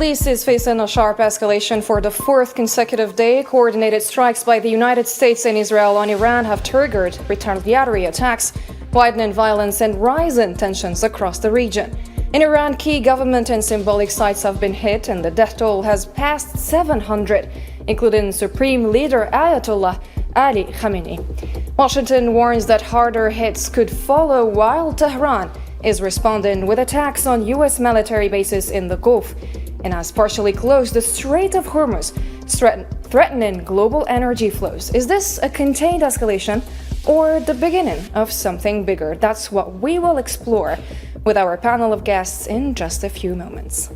East is facing a sharp escalation for the fourth consecutive day. Coordinated strikes by the United States and Israel on Iran have triggered retaliatory attacks, widening violence and rising tensions across the region. In Iran, key government and symbolic sites have been hit, and the death toll has passed 700, including Supreme Leader Ayatollah Ali Khamenei. Washington warns that harder hits could follow, while Tehran is responding with attacks on U.S. military bases in the Gulf and has partially closed the Strait of Hormuz, threatening global energy flows. Is this a contained escalation or the beginning of something bigger? That's what we will explore with our panel of guests in just a few moments.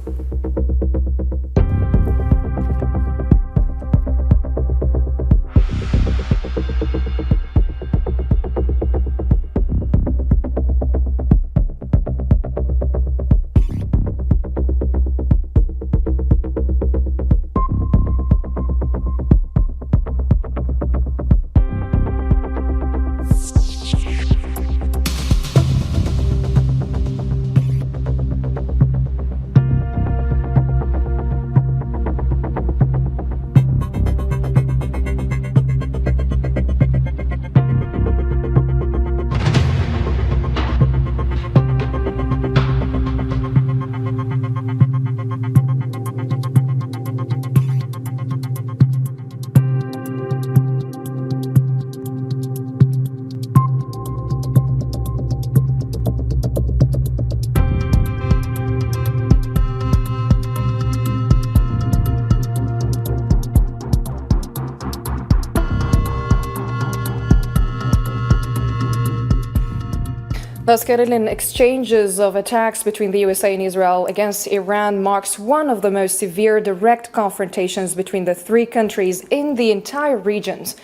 The scheduling exchanges of attacks between the USA and Israel against Iran marks one of the most severe direct confrontations between the three countries in the entire regions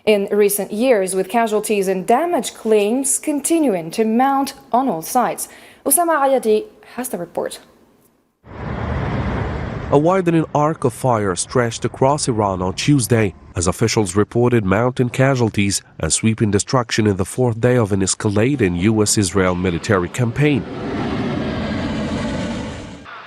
in recent years, with casualties and damage claims continuing to mount on all sides. Osama Ayadi has the report. A widening arc of fire stretched across Iran on Tuesday as officials reported mounting casualties and sweeping destruction in the fourth day of an escalating U.S.-Israel military campaign.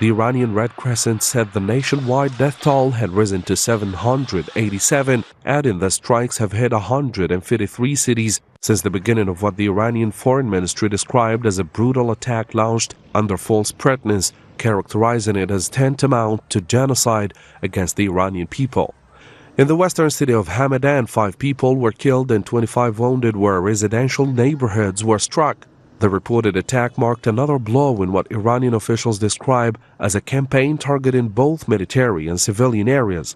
The Iranian Red Crescent said the nationwide death toll had risen to 787, adding that strikes have hit 153 cities since the beginning of what the Iranian Foreign Ministry described as a brutal attack launched under false pretense, characterizing it as tantamount to genocide against the Iranian people. In the western city of Hamadan, 5 people were killed and 25 wounded where residential neighborhoods were struck. The reported attack marked another blow in what Iranian officials describe as a campaign targeting both military and civilian areas.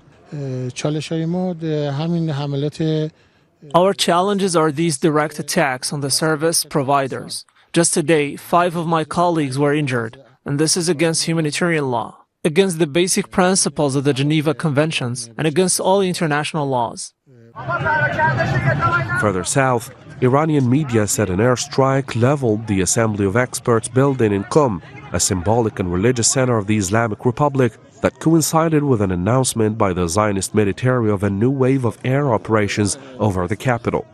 Our challenges are these direct attacks on the service providers. Just today, 5 of my colleagues were injured, and this is against humanitarian law, against the basic principles of the Geneva Conventions, and against all international laws. Further south, Iranian media said an airstrike leveled the Assembly of Experts building in Qom, a symbolic and religious center of the Islamic Republic, that coincided with an announcement by the Zionist military of a new wave of air operations over the capital.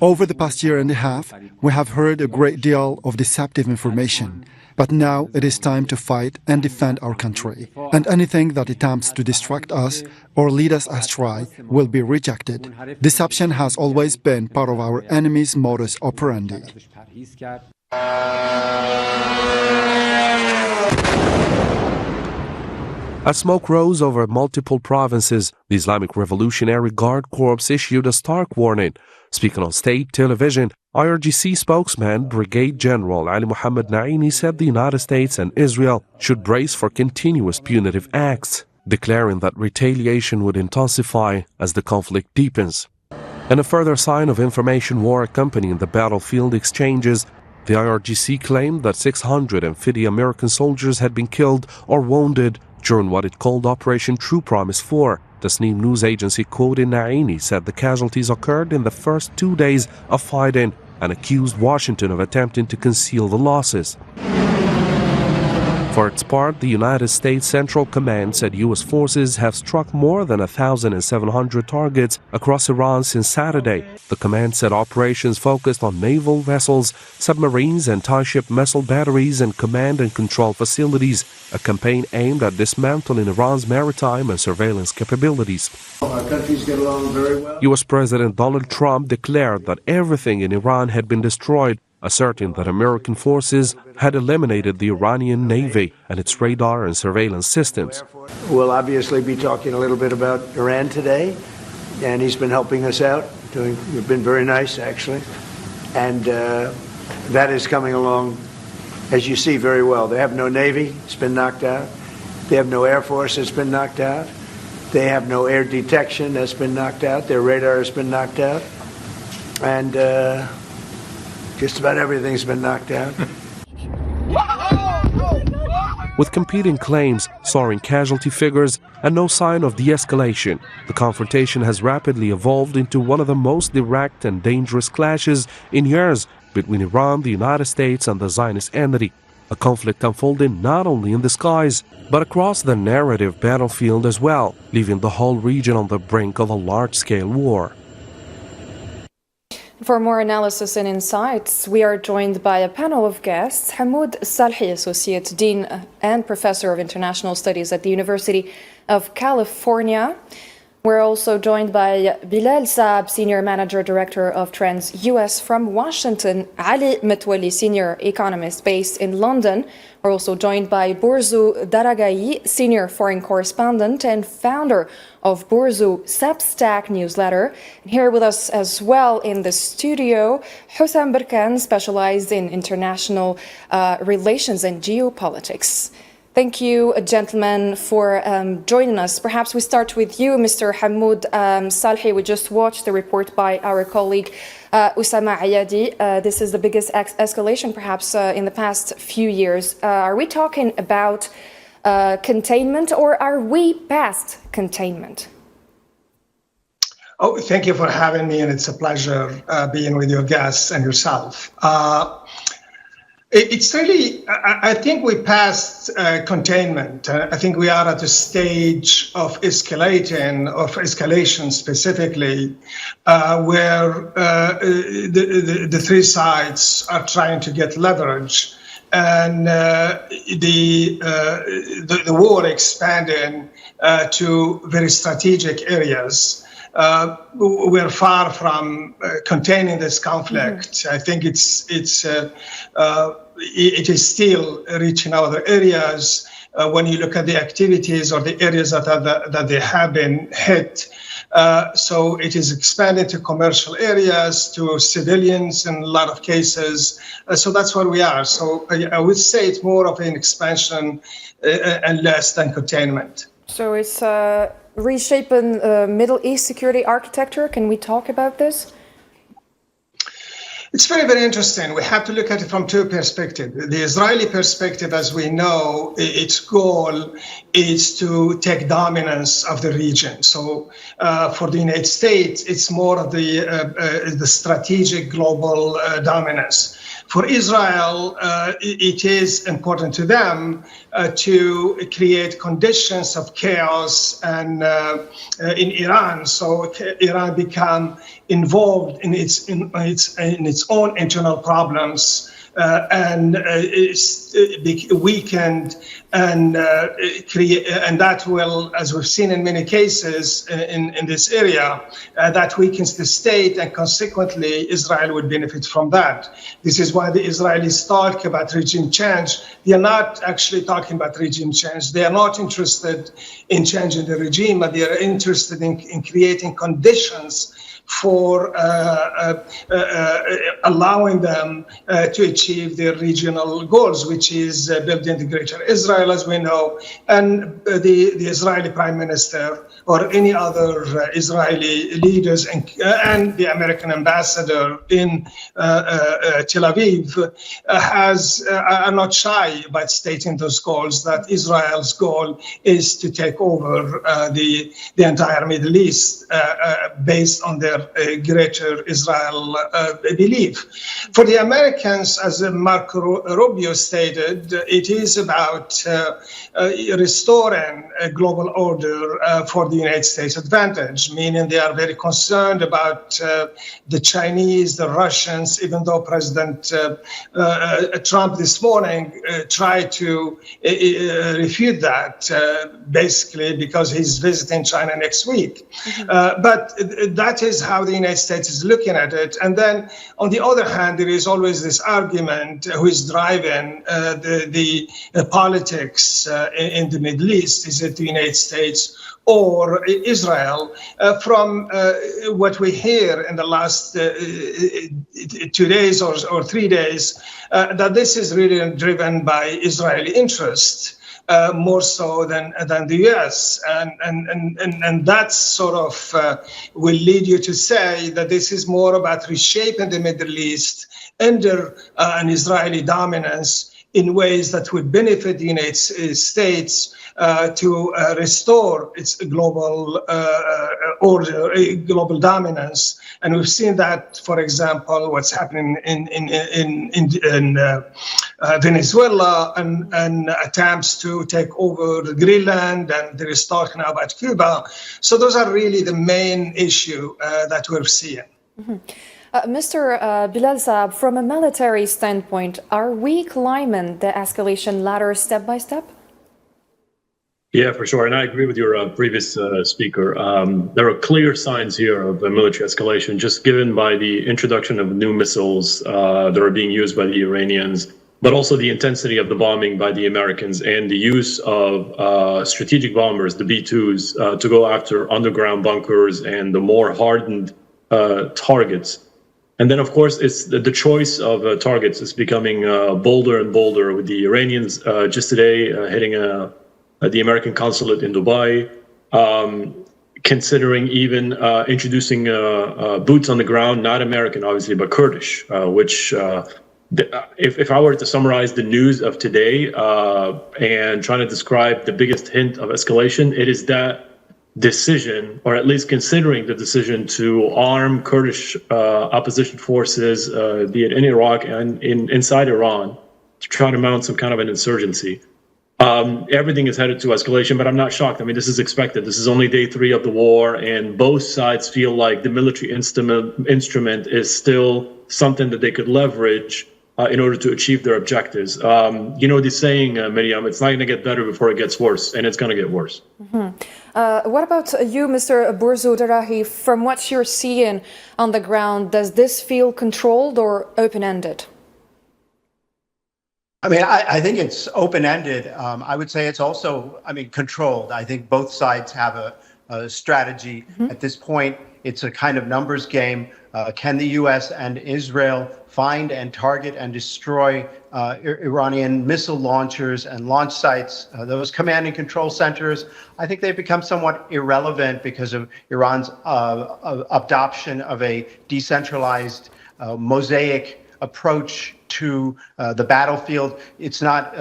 Over the past year and a half, we have heard a great deal of deceptive information. But now it is time to fight and defend our country. And anything that attempts to distract us or lead us astray will be rejected. Deception has always been part of our enemy's modus operandi. As smoke rose over multiple provinces, the Islamic Revolutionary Guard Corps issued a stark warning. Speaking on state television, IRGC spokesman Brigade General Ali Mohammed Naini said the United States and Israel should brace for continuous punitive acts, declaring that retaliation would intensify as the conflict deepens. In a further sign of information war accompanying the battlefield exchanges, the IRGC claimed that 650 American soldiers had been killed or wounded during what it called Operation True Promise 4. The Tasnim news agency quoting Naini said the casualties occurred in the first 2 days of fighting and accused Washington of attempting to conceal the losses. For its part, the United States Central Command said U.S. forces have struck more than 1,700 targets across Iran since Saturday. The command said operations focused on naval vessels, submarines, anti-ship missile batteries, and command and control facilities, a campaign aimed at dismantling Iran's maritime and surveillance capabilities. Our countries get along very well. U.S. President Donald Trump declared that everything in Iran had been destroyed, asserting that American forces had eliminated the Iranian Navy and its radar and surveillance systems. We'll obviously be talking a little bit about Iran today, and he's been helping us out. We've been very nice, actually. And that is coming along, as you see, very well. They have no Navy, it's been knocked out. They have no Air Force, it's been knocked out. They have no air detection, that's been knocked out. Their radar has been knocked out. And just about everything's been knocked out. With competing claims, soaring casualty figures, and no sign of de-escalation, the confrontation has rapidly evolved into one of the most direct and dangerous clashes in years between Iran, the United States, and the Zionist entity. A conflict unfolding not only in the skies, but across the narrative battlefield as well, leaving the whole region on the brink of a large-scale war. For more analysis and insights, we are joined by a panel of guests. Hamoud Salhi, Associate Dean and Professor of International Studies at the University of California. We're also joined by Bilal Saab, Senior Manager Director of Trends US from Washington, Ali Metwali, Senior Economist based in London. We're also joined by Bourzu Daragai, Senior Foreign Correspondent and founder of Bourzu Substack newsletter. And here with us as well in the studio, Hussam Berkan, specialized in international relations and geopolitics. Thank you, gentlemen, for joining us. Perhaps we start with you, Mr. Hamoud Salhi. We just watched the report by our colleague Usama Ayadi. This is the biggest escalation, perhaps, in the past few years. Are we talking about containment, or are we past containment? Oh, thank you for having me, and it's a pleasure being with your guests and yourself. It's really, I think we passed containment. I think we are at a stage of escalation specifically, where the three sides are trying to get leverage, and the war expanding to very strategic areas. We're far from containing this conflict. Mm-hmm. I think it is still reaching other areas. When you look at the activities or the areas that they have been hit, so it is expanded to commercial areas, to civilians in a lot of cases. So that's where we are. So I would say it's more of an expansion and less than containment. So it's reshaping Middle East security architecture. Can we talk about this? It's very, very interesting. We have to look at it from two perspectives. The Israeli perspective, as we know, its goal is to take dominance of the region. So for the United States, it's more of the strategic global dominance. For Israel, it is important to them to create conditions of chaos and in Iran, so Iran become involved in its own internal problems and be weakened, and that will, as we've seen in many cases in this area, that weakens the state, and consequently Israel would benefit from that. This is why the Israelis talk about regime change. They are not actually talking about regime change. They are not interested in changing the regime, but they are interested in creating conditions for allowing them to achieve their regional goals, which is building the greater Israel, as we know. And the Israeli Prime Minister or any other Israeli leaders and the American ambassador in Tel Aviv are not shy about stating those goals, that Israel's goal is to take over the entire Middle East based on their greater Israel belief. For the Americans, as Marco Rubio stated, it is about restoring a global order for the United States advantage, meaning they are very concerned about the Chinese, the Russians, even though President Trump this morning tried to refute that, basically because he's visiting China next week. But that is how the United States is looking at it. And then, on the other hand, there is always this argument who is driving the politics in the Middle East. Is it the United States or Israel? From what we hear in the last 2 days or 3 days, that this is really driven by Israeli interest. More so than the U.S. And that sort of will lead you to say that this is more about reshaping the Middle East under an Israeli dominance in ways that would benefit the United States to restore its global order, global dominance. And we've seen that, for example, what's happening in Venezuela and attempts to take over Greenland, and there is talk now about Cuba. So those are really the main issue that we're seeing. Mr. Bilal Saab, from a military standpoint, are we climbing the escalation ladder step by step? Yeah, for sure. And I agree with your previous speaker. There are clear signs here of a military escalation, just given by the introduction of new missiles that are being used by the Iranians, but also the intensity of the bombing by the Americans and the use of strategic bombers, the B-2s, to go after underground bunkers and the more hardened targets. And then, of course, it's the choice of targets is becoming bolder and bolder, with the Iranians just today hitting the American consulate in Dubai, considering even introducing boots on the ground, not American, obviously, but Kurdish, which, if I were to summarize the news of today and trying to describe the biggest hint of escalation, it is that decision, or at least considering the decision to arm Kurdish opposition forces, be it in Iraq and inside Iran, to try to mount some kind of an insurgency. Everything is headed to escalation, but I'm not shocked. I mean, this is expected. This is only day 3 of the war, and both sides feel like the military instrument is still something that they could leverage in order to achieve their objectives. You know the saying, Miriam, it's not going to get better before it gets worse, and it's going to get worse. What about you, Mr. Bourzoud Arahi? From what you're seeing on the ground, does this feel controlled or open-ended? I mean, I think it's open-ended. I would say it's also, controlled. I think both sides have a strategy. At this point, it's a kind of numbers game. Can the U.S. and Israel find and target and destroy Iranian missile launchers and launch sites, those command and control centers? I think they've become somewhat irrelevant because of Iran's adoption of a decentralized mosaic approach to the battlefield. It's not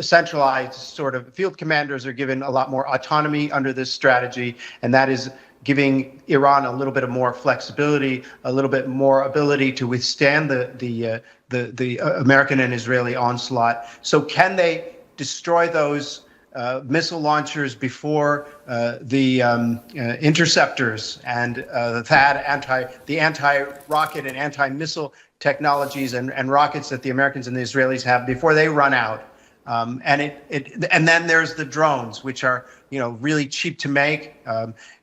centralized sort of. Field commanders are given a lot more autonomy under this strategy, and that is giving Iran a little bit of more flexibility, a little bit more ability to withstand the American and Israeli onslaught. So can they destroy those missile launchers before the interceptors and the THAAD, the anti-rocket and anti-missile technologies and rockets that the Americans and the Israelis have, before they run out? And then there's the drones, which are really cheap to make.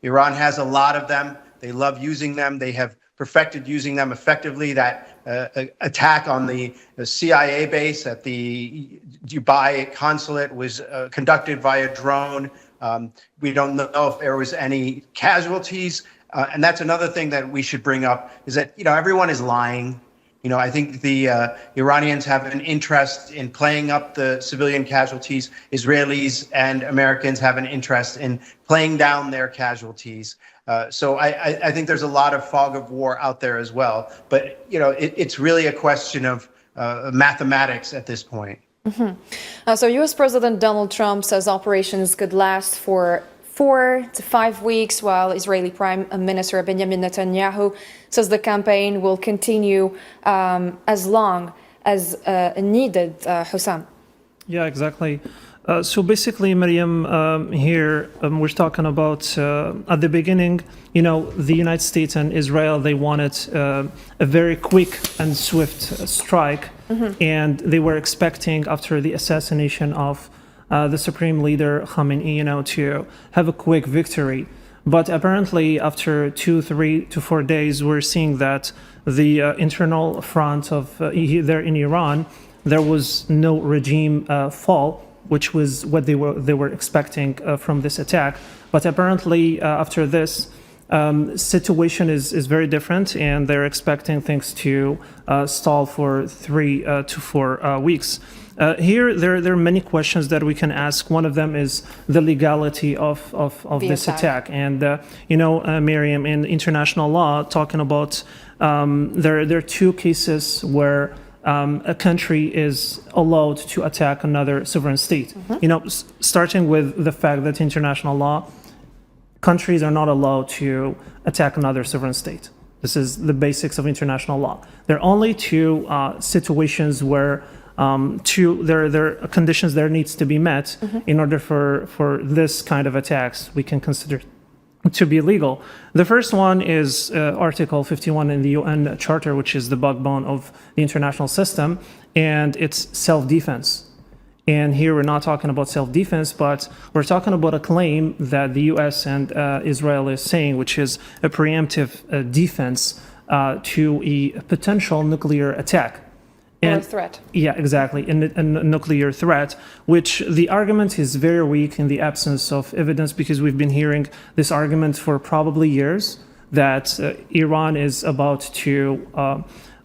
Iran has a lot of them. They love using them. They have perfected using them effectively. That attack on the CIA base at the Dubai consulate was conducted via drone. We don't know if there was any casualties. And that's another thing that we should bring up, is that everyone is lying. I think the Iranians have an interest in playing up the civilian casualties. Israelis and Americans have an interest in playing down their casualties. So I think there's a lot of fog of war out there as well. But, it's really a question of mathematics at this point. Mm-hmm. So U.S. President Donald Trump says operations could last for 4 to 5 weeks, while Israeli Prime Minister Benjamin Netanyahu says the campaign will continue as long as needed. Hussam. Yeah, exactly. So basically, Miriam, here we're talking about at the beginning, the United States and Israel, they wanted a very quick and swift strike. Mm-hmm. And they were expecting, after the assassination of the supreme leader Khamenei, to have a quick victory. But apparently, after 2, 3 to 4 days, we're seeing that the internal front of there in Iran, there was no regime fall, which was what they were expecting from this attack. But apparently, after this, situation is very different, and they're expecting things to stall for 3 to 4 weeks. Here, there are many questions that we can ask. One of them is the legality of this attack. And, Miriam, in international law, talking about there are 2 cases where a country is allowed to attack another sovereign state. Mm-hmm. Starting with the fact that international law, countries are not allowed to attack another sovereign state. This is the basics of international law. There are only 2 situations where there are conditions that needs to be met. Mm-hmm. In order for this kind of attacks we can consider to be legal. The first one is Article 51 in the UN Charter, which is the backbone of the international system, and it's self-defense. And here we're not talking about self-defense, but we're talking about a claim that the U.S. and Israel is saying, which is a preemptive defense to a potential nuclear attack. Or a threat. Yeah, exactly. A nuclear threat, which the argument is very weak in the absence of evidence, because we've been hearing this argument for probably years that Iran is about to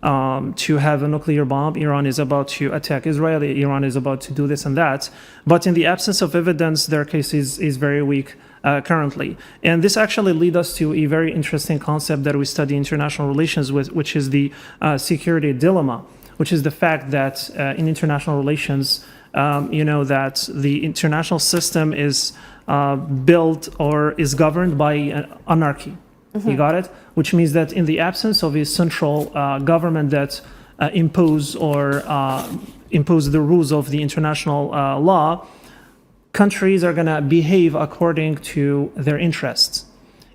have a nuclear bomb, Iran is about to attack Israel, Iran is about to do this and that. But in the absence of evidence, their case is very weak currently. And this actually leads us to a very interesting concept that we study international relations with, which is the security dilemma, which is the fact that in international relations, that the international system is built or is governed by anarchy. Mm-hmm. You got it? Which means that in the absence of a central government that impose the rules of the international law, countries are going to behave according to their interests.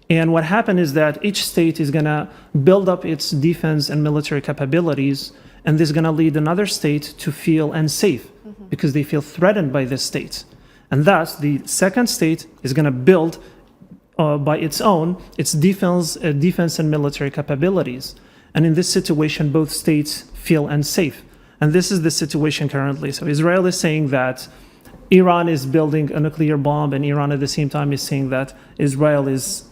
And what happened is that each state is going to build up its defense and military capabilities, and this is going to lead another state to feel unsafe. Mm-hmm. Because they feel threatened by this state. And thus, the second state is going to build by its own, its defense and military capabilities. And in this situation, both states feel unsafe. And this is the situation currently. So Israel is saying that Iran is building a nuclear bomb, and Iran at the same time is saying that Israel is,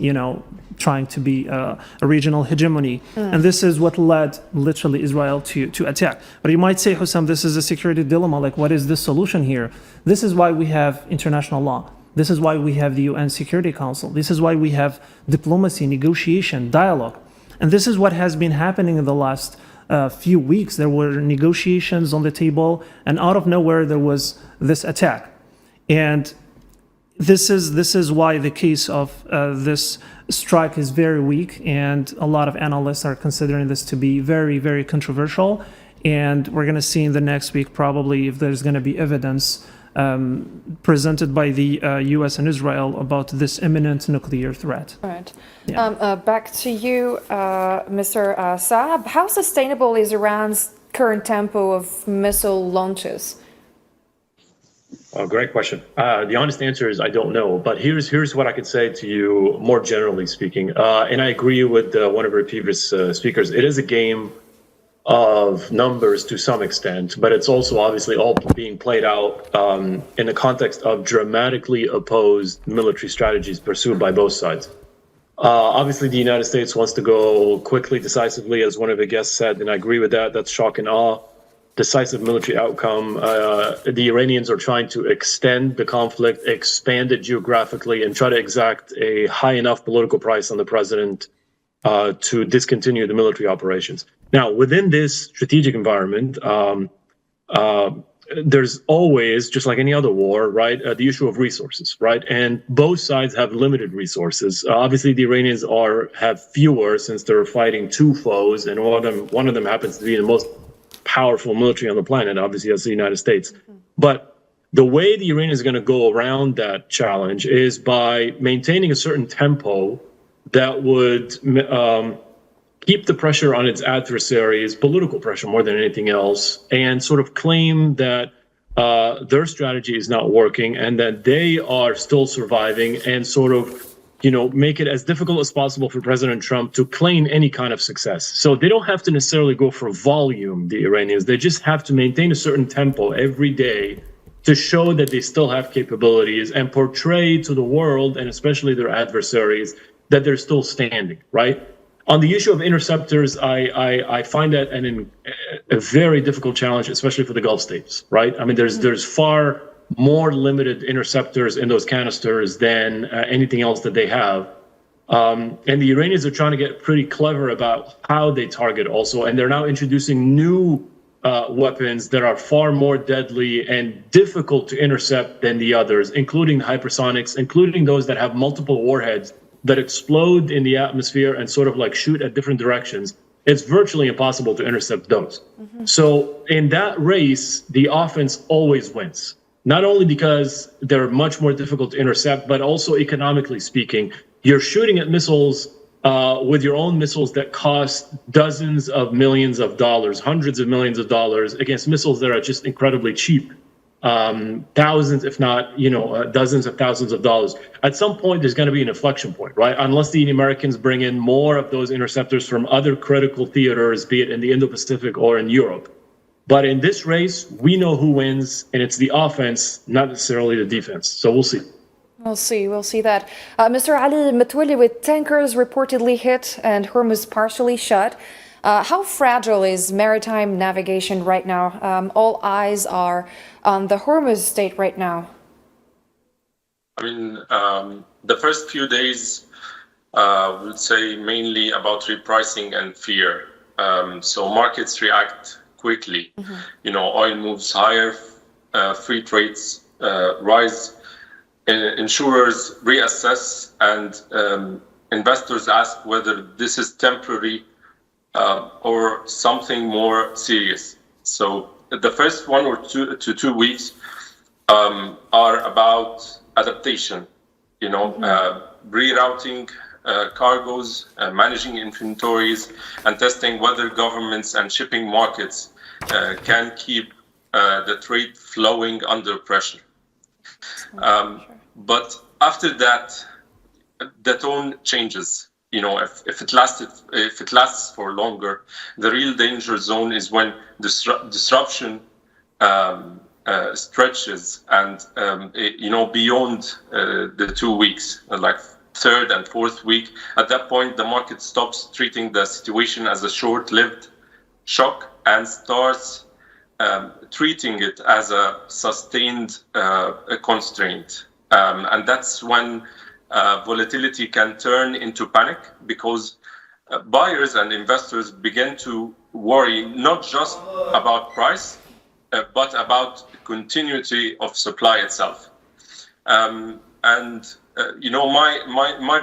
trying to be a regional hegemony. Mm. And this is what led literally Israel to attack. But you might say, Hussam, this is a security dilemma. Like, what is the solution here? This is why we have international law. This is why we have the UN Security Council. This is why we have diplomacy, negotiation, dialogue. And this is what has been happening in the last few weeks. There were negotiations on the table, and out of nowhere, there was this attack. And this is why the case of this strike is very weak, and a lot of analysts are considering this to be very, very controversial. And we're going to see in the next week probably if there's going to be evidence presented by the U.S. and Israel about this imminent nuclear threat. All right. Yeah. Back to you, Mr. Saab. How sustainable is Iran's current tempo of missile launches? Great question. The honest answer is I don't know, but here's what I could say to you more generally speaking. And I agree with one of our previous speakers. It is a game of numbers to some extent, but it's also obviously all being played out in the context of dramatically opposed military strategies pursued by both sides. Obviously, the United States wants to go quickly, decisively, as one of the guests said, and I agree with that. That's shock and awe. Decisive military outcome. The Iranians are trying to extend the conflict, expand it geographically, and try to exact a high enough political price on the president to discontinue the military operations. Now, within this strategic environment, there's always, just like any other war, right, the issue of resources, right? And both sides have limited resources. Obviously, the Iranians have fewer since they're fighting two foes, and one of them happens to be the most powerful military on the planet. Obviously, that's the United States. But the way the Iranians are going to go around that challenge is by maintaining a certain tempo that would keep the pressure on its adversaries, political pressure more than anything else, and sort of claim that their strategy is not working and that they are still surviving, and sort of, make it as difficult as possible for President Trump to claim any kind of success. So they don't have to necessarily go for volume, the Iranians. They just have to maintain a certain tempo every day to show that they still have capabilities and portray to the world, and especially their adversaries, that they're still standing, right? On the issue of interceptors, I find that a very difficult challenge, especially for the Gulf states, right? I mean, there's far more limited interceptors in those canisters than anything else that they have. And the Iranians are trying to get pretty clever about how they target also. And they're now introducing new weapons that are far more deadly and difficult to intercept than the others, including hypersonics, including those that have multiple warheads that explode in the atmosphere and sort of like shoot at different directions. It's virtually impossible to intercept those. So in that race, the offense always wins. Not only because they're much more difficult to intercept, but also economically speaking, you're shooting at missiles with your own missiles that cost dozens of millions of dollars, hundreds of millions of dollars, against missiles that are just incredibly cheap. Thousands, if not, dozens of thousands of dollars. At some point, there's going to be an inflection point, right? Unless the Americans bring in more of those interceptors from other critical theaters, be it in the Indo-Pacific or in Europe. But in this race, we know who wins, and it's the offense, not necessarily the defense. So we'll see. We'll see that. Mr. Ali Matwali, with tankers reportedly hit and Hormuz partially shut, how fragile is maritime navigation right now? All eyes are on the Hormuz state right now. I mean, the first few days, we'll say mainly about repricing and fear. So markets react quickly. Oil moves higher, freight rates rise, insurers reassess, and investors ask whether this is temporary or something more serious. So the first 1 or 2 weeks are about adaptation, rerouting cargoes, managing inventories, and testing whether governments and shipping markets can keep the trade flowing under pressure. But after that, the tone changes. If it lasts for longer, the real danger zone is when disruption stretches and beyond the 2 weeks, like third and fourth week. At that point, the market stops treating the situation as a short-lived shock and starts treating it as a sustained constraint. And that's when volatility can turn into panic, because buyers and investors begin to worry not just about price, but about continuity of supply itself. My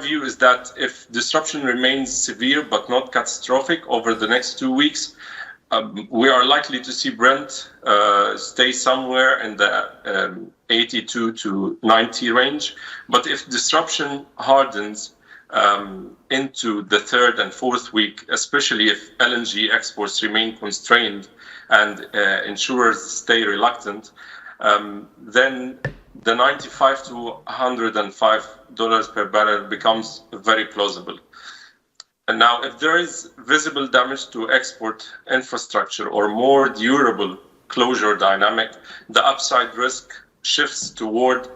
view is that if disruption remains severe but not catastrophic over the next 2 weeks, we are likely to see Brent stay somewhere in the 82 to 90 range. But if disruption hardens into the third and fourth week, especially if LNG exports remain constrained and insurers stay reluctant, then the $95 to $105 per barrel becomes very plausible. And now, if there is visible damage to export infrastructure or more durable closure dynamic, the upside risk shifts toward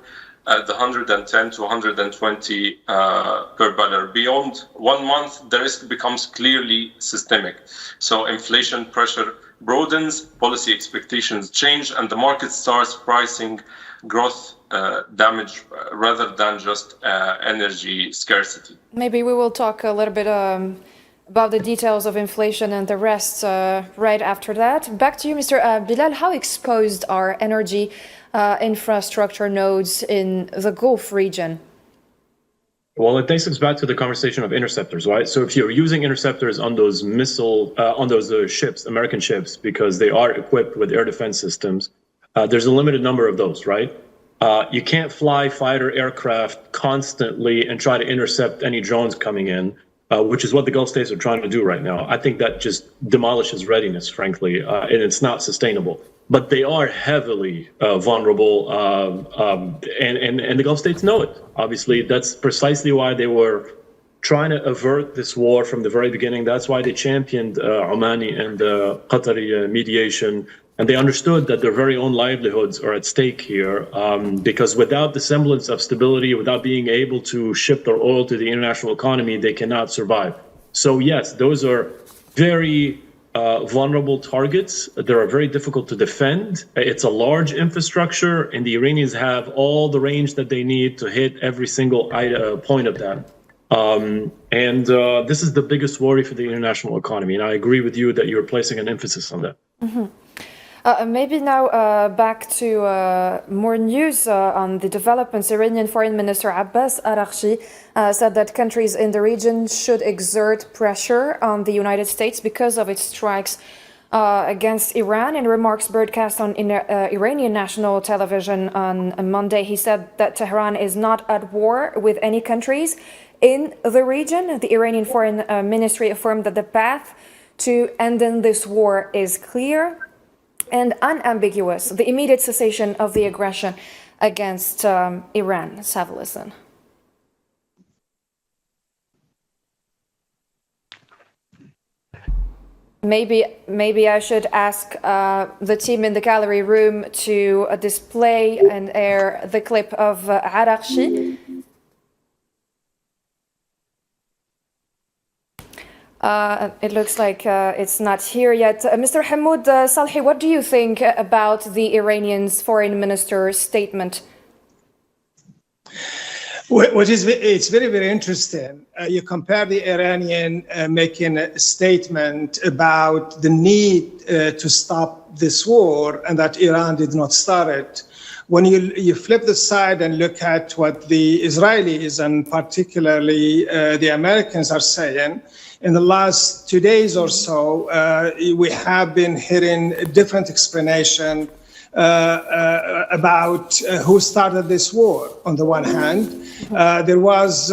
at the 110 to 120 per barrel. Beyond 1 month, the risk becomes clearly systemic. So inflation pressure broadens, policy expectations change, and the market starts pricing growth damage rather than just energy scarcity. Maybe we will talk a little bit about the details of inflation and the rest right after that. Back to you, Mr. Bilal. How exposed are energy infrastructure nodes in the Gulf region? Well, it takes us back to the conversation of interceptors, right? So if you're using interceptors on those ships, American ships, because they are equipped with air defense systems, there's a limited number of those, right? You can't fly fighter aircraft constantly and try to intercept any drones coming in, which is what the Gulf states are trying to do right now. I think that just demolishes readiness, frankly, and it's not sustainable. But they are heavily vulnerable, and the Gulf states know it. Obviously, that's precisely why they were trying to avert this war from the very beginning. That's why they championed Omani and Qatari mediation. And they understood that their very own livelihoods are at stake here, because without the semblance of stability, without being able to ship their oil to the international economy, they cannot survive. So yes, those are very vulnerable targets that are very difficult to defend. It's a large infrastructure, and the Iranians have all the range that they need to hit every single point of that. This is the biggest worry for the international economy. And I agree with you that you're placing an emphasis on that. Mm-hmm. Maybe now back to more news on the developments. Iranian Foreign Minister Abbas Araghchi said that countries in the region should exert pressure on the United States because of its strikes against Iran. In remarks broadcast on Iranian national television on Monday, he said that Tehran is not at war with any countries in the region. The Iranian Foreign Ministry affirmed that the path to ending this war is clear and unambiguous: the immediate cessation of the aggression against Iran. Let's have a listen. Maybe I should ask the team in the gallery room to display and air the clip of Araghchi. It looks like it's not here yet. Mr. Hamoud Salhi, what do you think about the Iranian's foreign minister's statement? It's very, very interesting. You compare the Iranian making a statement about the need to stop this war and that Iran did not start it. When you flip the side and look at what the Israelis and particularly the Americans are saying, in the last 2 days or so, we have been hearing a different explanation about who started this war. On the one hand, there was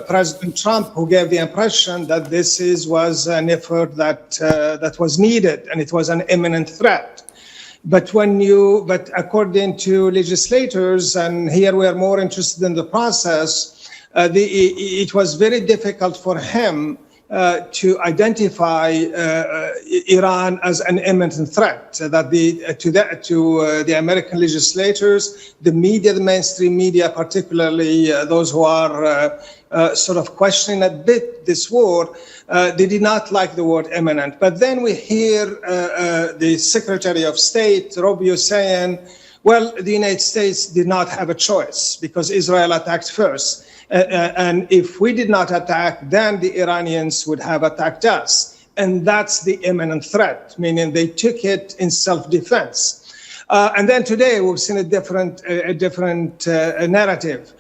President Trump who gave the impression that this was an effort that was needed and it was an imminent threat. But according to legislators, and here we are more interested in the process, it was very difficult for him to identify Iran as an imminent threat. That to the American legislators, the media, the mainstream media, particularly those who are sort of questioning a bit this war, they did not like the word imminent. But then we hear the Secretary of State, Rubio, saying, well, the United States did not have a choice because Israel attacked first. And if we did not attack, then the Iranians would have attacked us. And that's the imminent threat, meaning they took it in self-defense. And then today we've seen a different narrative.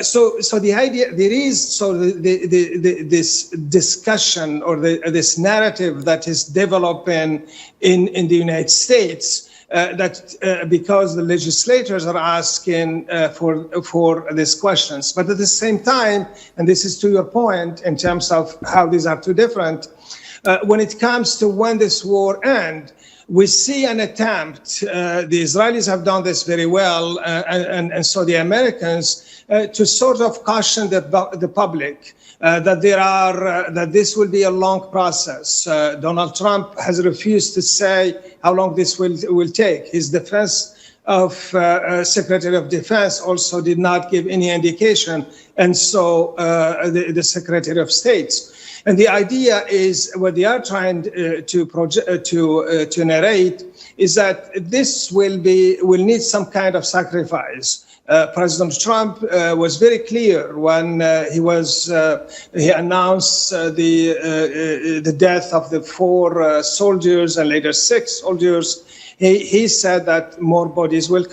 So the idea, there is this discussion or this narrative that is developing in the United States, because the legislators are asking for these questions. But at the same time, and this is to your point in terms of how these are two different, when it comes to when this war ends, we see an attempt, the Israelis have done this very well, and so the Americans, to sort of caution the public that this will be a long process. Donald Trump has refused to say how long this will take. His defense of Secretary of Defense also did not give any indication, and so the Secretary of State. And the idea is what they are trying to narrate is that this will need some kind of sacrifice. President Trump was very clear when he announced the death of the 4 soldiers and later 6 soldiers. He said that more bodies will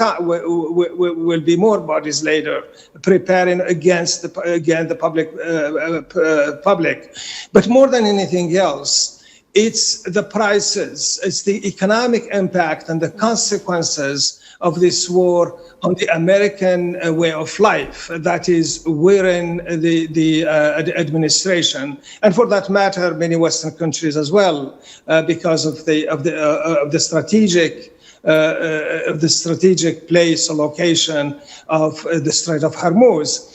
be more bodies later, preparing against the public. But more than anything else, it's the prices, it's the economic impact and the consequences of this war on the American way of life that is wearing the administration, and for that matter, many Western countries as well, because of the strategic place or location of the Strait of Hormuz.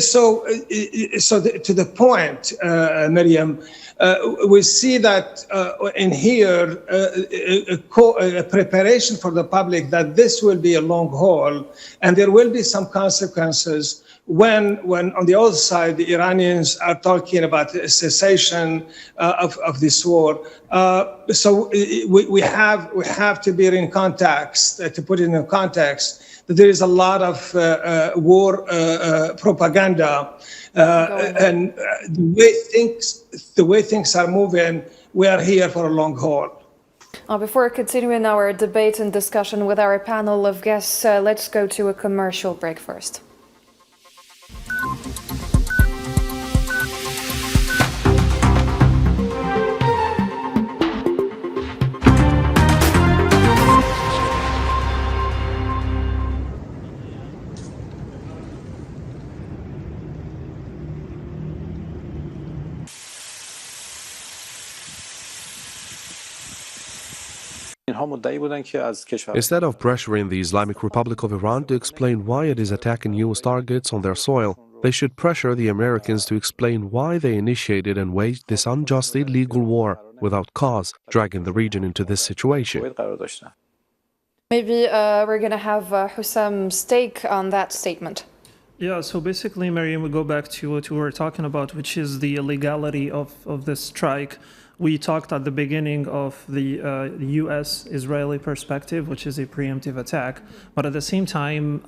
So to the point, Miriam, we see that in here a preparation for the public that this will be a long haul and there will be some consequences when on the other side the Iranians are talking about a cessation of this war. So we have to be in context, to put it in context, that there is a lot of war propaganda. And the way things are moving, we are here for a long haul. Before continuing our debate and discussion with our panel of guests, let's go to a commercial break first. Instead of pressuring the Islamic Republic of Iran to explain why it is attacking U.S. targets on their soil, they should pressure the Americans to explain why they initiated and waged this unjust illegal war without cause, dragging the region into this situation. Maybe we're going to have Hussam's take on that statement. Yeah, so basically, Mariam, we go back to what we were talking about, which is the illegality of this strike. We talked at the beginning of the U.S.-Israeli perspective, which is a preemptive attack. But at the same time,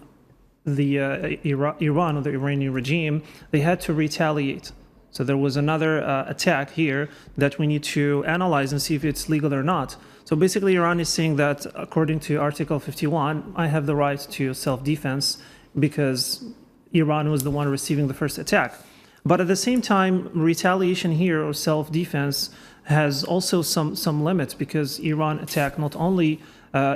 the Iran, or the Iranian regime, they had to retaliate. So there was another attack here that we need to analyze and see if it's legal or not. So basically, Iran is saying that, according to Article 51, I have the right to self-defense because Iran was the one receiving the first attack. But at the same time, retaliation here, or self-defense, has also some limits, because Iran attacked not only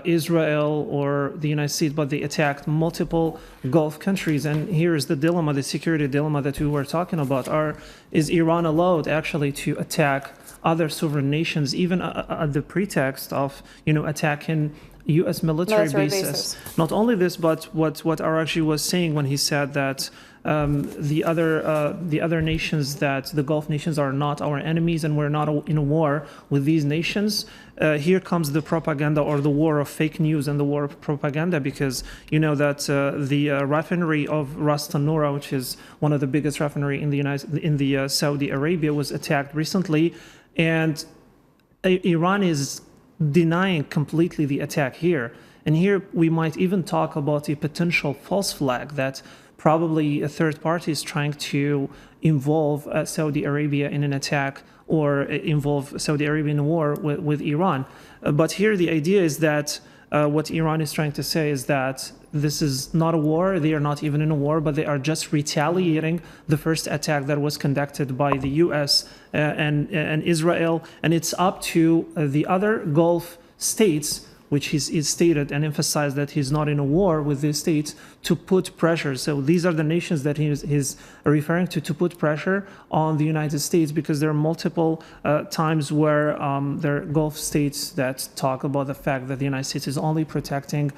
Israel or the United States, but they attacked multiple Gulf countries. And here's the dilemma, the security dilemma that we were talking about. Is Iran allowed actually to attack other sovereign nations, even at the pretext of, attacking U.S. military bases? Not only this, but what Araghchi was saying when he said that the other nations, that the Gulf nations are not our enemies and we're not in a war with these nations. Here comes the propaganda, or the war of fake news and the war of propaganda, because you know that the refinery of Ras Tanura, which is one of the biggest refinery in the Saudi Arabia, was attacked recently, and Iran is denying completely the attack here. And here we might even talk about a potential false flag that probably a third party is trying to involve Saudi Arabia in an attack, or involve Saudi Arabia in a war with Iran. But here the idea is that what Iran is trying to say is that this is not a war, they are not even in a war, but they are just retaliating the first attack that was conducted by the US and Israel. And it's up to the other Gulf states, which he's stated and emphasized that he's not in a war with these states, to put pressure. So these are the nations that he's referring to put pressure on the United States, because there are multiple times where there are Gulf states that talk about the fact that the United States is only protecting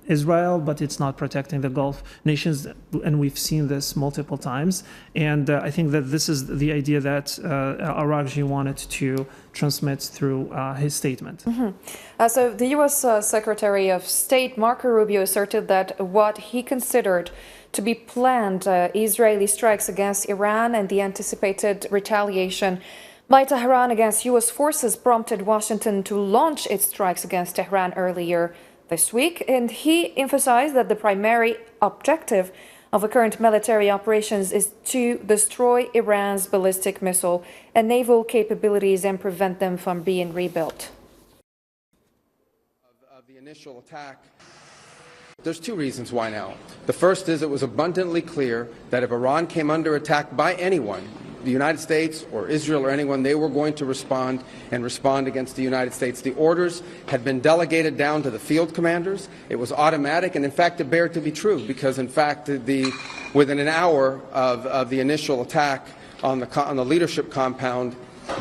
Israel, but it's not protecting the Gulf nations. And we've seen this multiple times. And I think that this is the idea that Araghchi wanted to transmits through his statement. So the U.S. Secretary of State Marco Rubio asserted that what he considered to be planned Israeli strikes against Iran and the anticipated retaliation by Tehran against U.S. forces prompted Washington to launch its strikes against Tehran earlier this week. And he emphasized that the primary objective of the current military operations is to destroy Iran's ballistic missile and naval capabilities and prevent them from being rebuilt. Of the initial attack, there's two reasons why now. The first is it was abundantly clear that if Iran came under attack by anyone, the United States or Israel or anyone, they were going to respond against the United States. The orders had been delegated down to the field commanders. It was automatic, and in fact it bared to be true, because in fact within an hour of the initial attack on the leadership compound,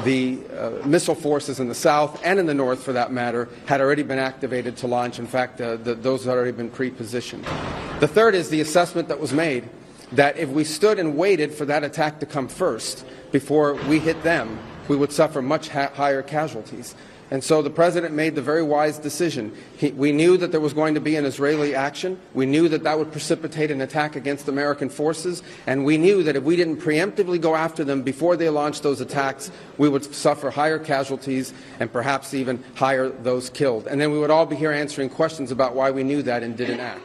the missile forces in the south and in the north, for that matter, had already been activated to launch. In fact, those had already been pre-positioned. The third is the assessment that was made that if we stood and waited for that attack to come first before we hit them, we would suffer much higher casualties. And so the President made the very wise decision. We knew that there was going to be an Israeli action. We knew that that would precipitate an attack against American forces. And we knew that if we didn't preemptively go after them before they launched those attacks, we would suffer higher casualties and perhaps even higher those killed. And then we would all be here answering questions about why we knew that and didn't act.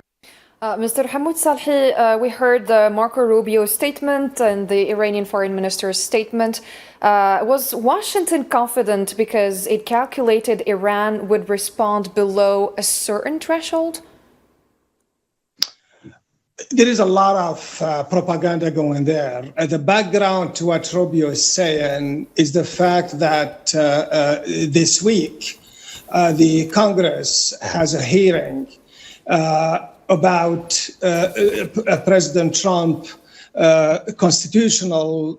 Mr. Hamoud Salhi, we heard the Marco Rubio statement and the Iranian foreign minister's statement. Was Washington confident because it calculated Iran would respond below a certain threshold? There is a lot of propaganda going there. The background to what Rubio is saying is the fact that this week the Congress has a hearing about President Trump constitutional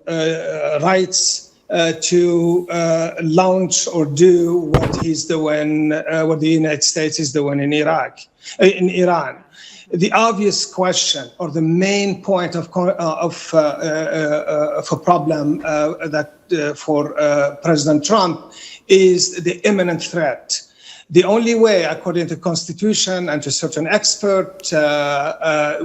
rights to launch or do what he's doing, what the United States is doing in Iran. The obvious question, or the main point of a problem that for President Trump is the imminent threat. The only way, according to the Constitution and to certain experts, there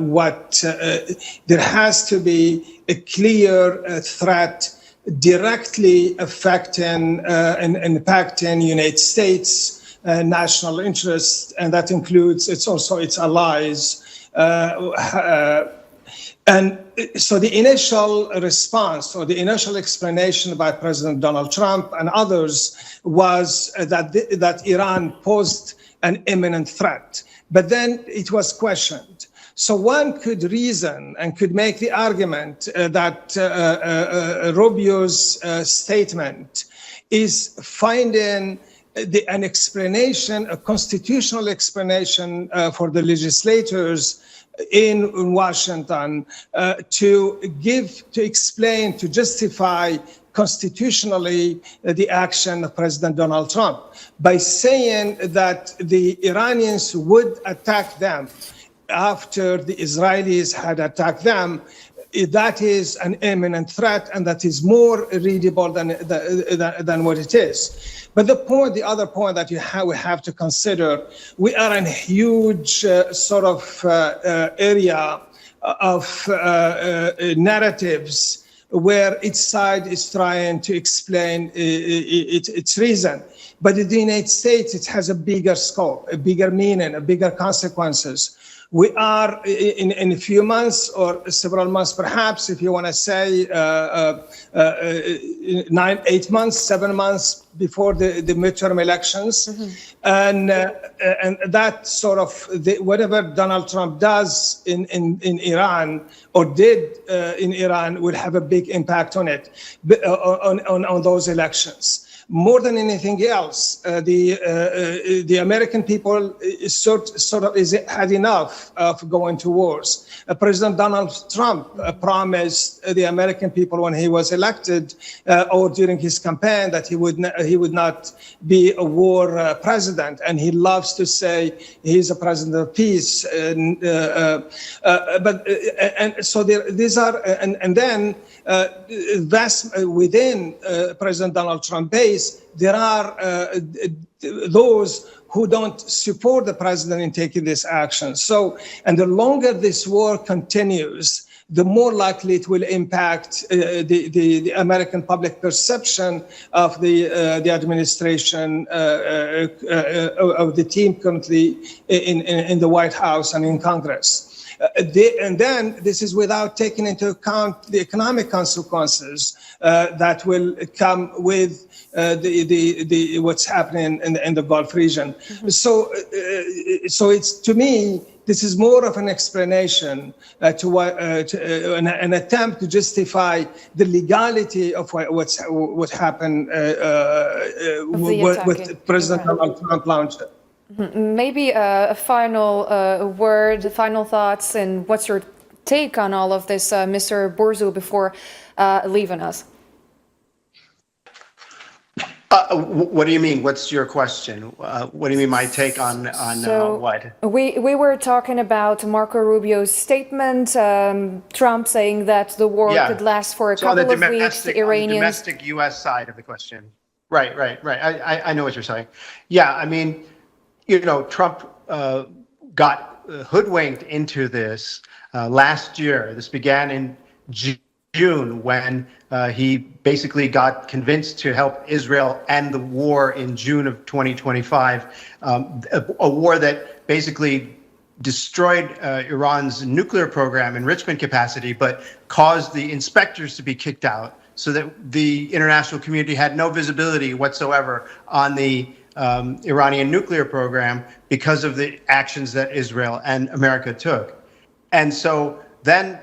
has to be a clear threat directly affecting and impacting United States national interests, and that includes also its allies. And so the initial response or the initial explanation by President Donald Trump and others was that Iran posed an imminent threat. But then it was questioned. So one could reason and could make the argument that Rubio's statement is finding an explanation, a constitutional explanation for the legislators in Washington to explain, to justify constitutionally the action of President Donald Trump by saying that the Iranians would attack them after the Israelis had attacked them. That is an imminent threat, and that is more readable than what it is. But the other point that we have to consider, we are in a huge sort of area of narratives where each side is trying to explain its reason. But in the United States, it has a bigger scope, a bigger meaning, a bigger consequences. We are in a few months or several months, perhaps, if you want to say 8 months, 7 months before the midterm elections. Mm-hmm. And that sort of, whatever Donald Trump does in Iran or did in Iran will have a big impact on it, on those elections. More than anything else, the American people had enough of going to wars. President Donald Trump promised the American people when he was elected or during his campaign that he would not be a war president, and he loves to say he's a president of peace. These are, and then vast within President Donald Trump base. case, there are those who don't support the president in taking this action. So, and the longer this war continues, the more likely it will impact the American public perception of the administration, of the team currently in the White House and in Congress. And then this is without taking into account the economic consequences that will come with what's happening in the Gulf region. Mm-hmm. So it's, to me, this is more of an explanation an attempt to justify the legality of what happened with President Donald Trump launched it. Maybe a final word, final thoughts, and what's your take on all of this, Mr. Bourzu, before leaving us? What do you mean? What's your question? What do you mean, my take on what? We were talking about Marco Rubio's statement, Trump saying that the war could last for a couple of weeks, the Iranians... On the domestic U.S. side of the question. Right. I know what you're saying. Yeah, I mean, you know, Trump got hoodwinked into this last year. This began in June when he basically got convinced to help Israel end the war in June of 2025, a war that basically destroyed Iran's nuclear program enrichment capacity, but caused the inspectors to be kicked out so that the international community had no visibility whatsoever on the Iranian nuclear program because of the actions that Israel and America took. And so then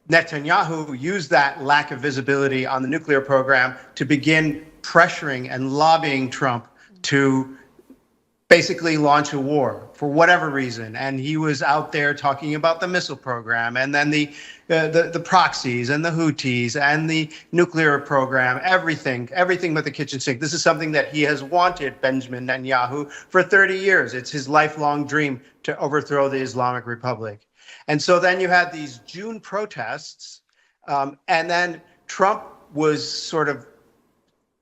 Netanyahu used that lack of visibility on the nuclear program to begin pressuring and lobbying Trump to basically launch a war for whatever reason. And he was out there talking about the missile program and then the proxies and the Houthis and the nuclear program, everything but the kitchen sink. This is something that he has wanted, Benjamin Netanyahu, for 30 years. It's his lifelong dream to overthrow the Islamic Republic. And so then you had these June protests, and then Trump was sort of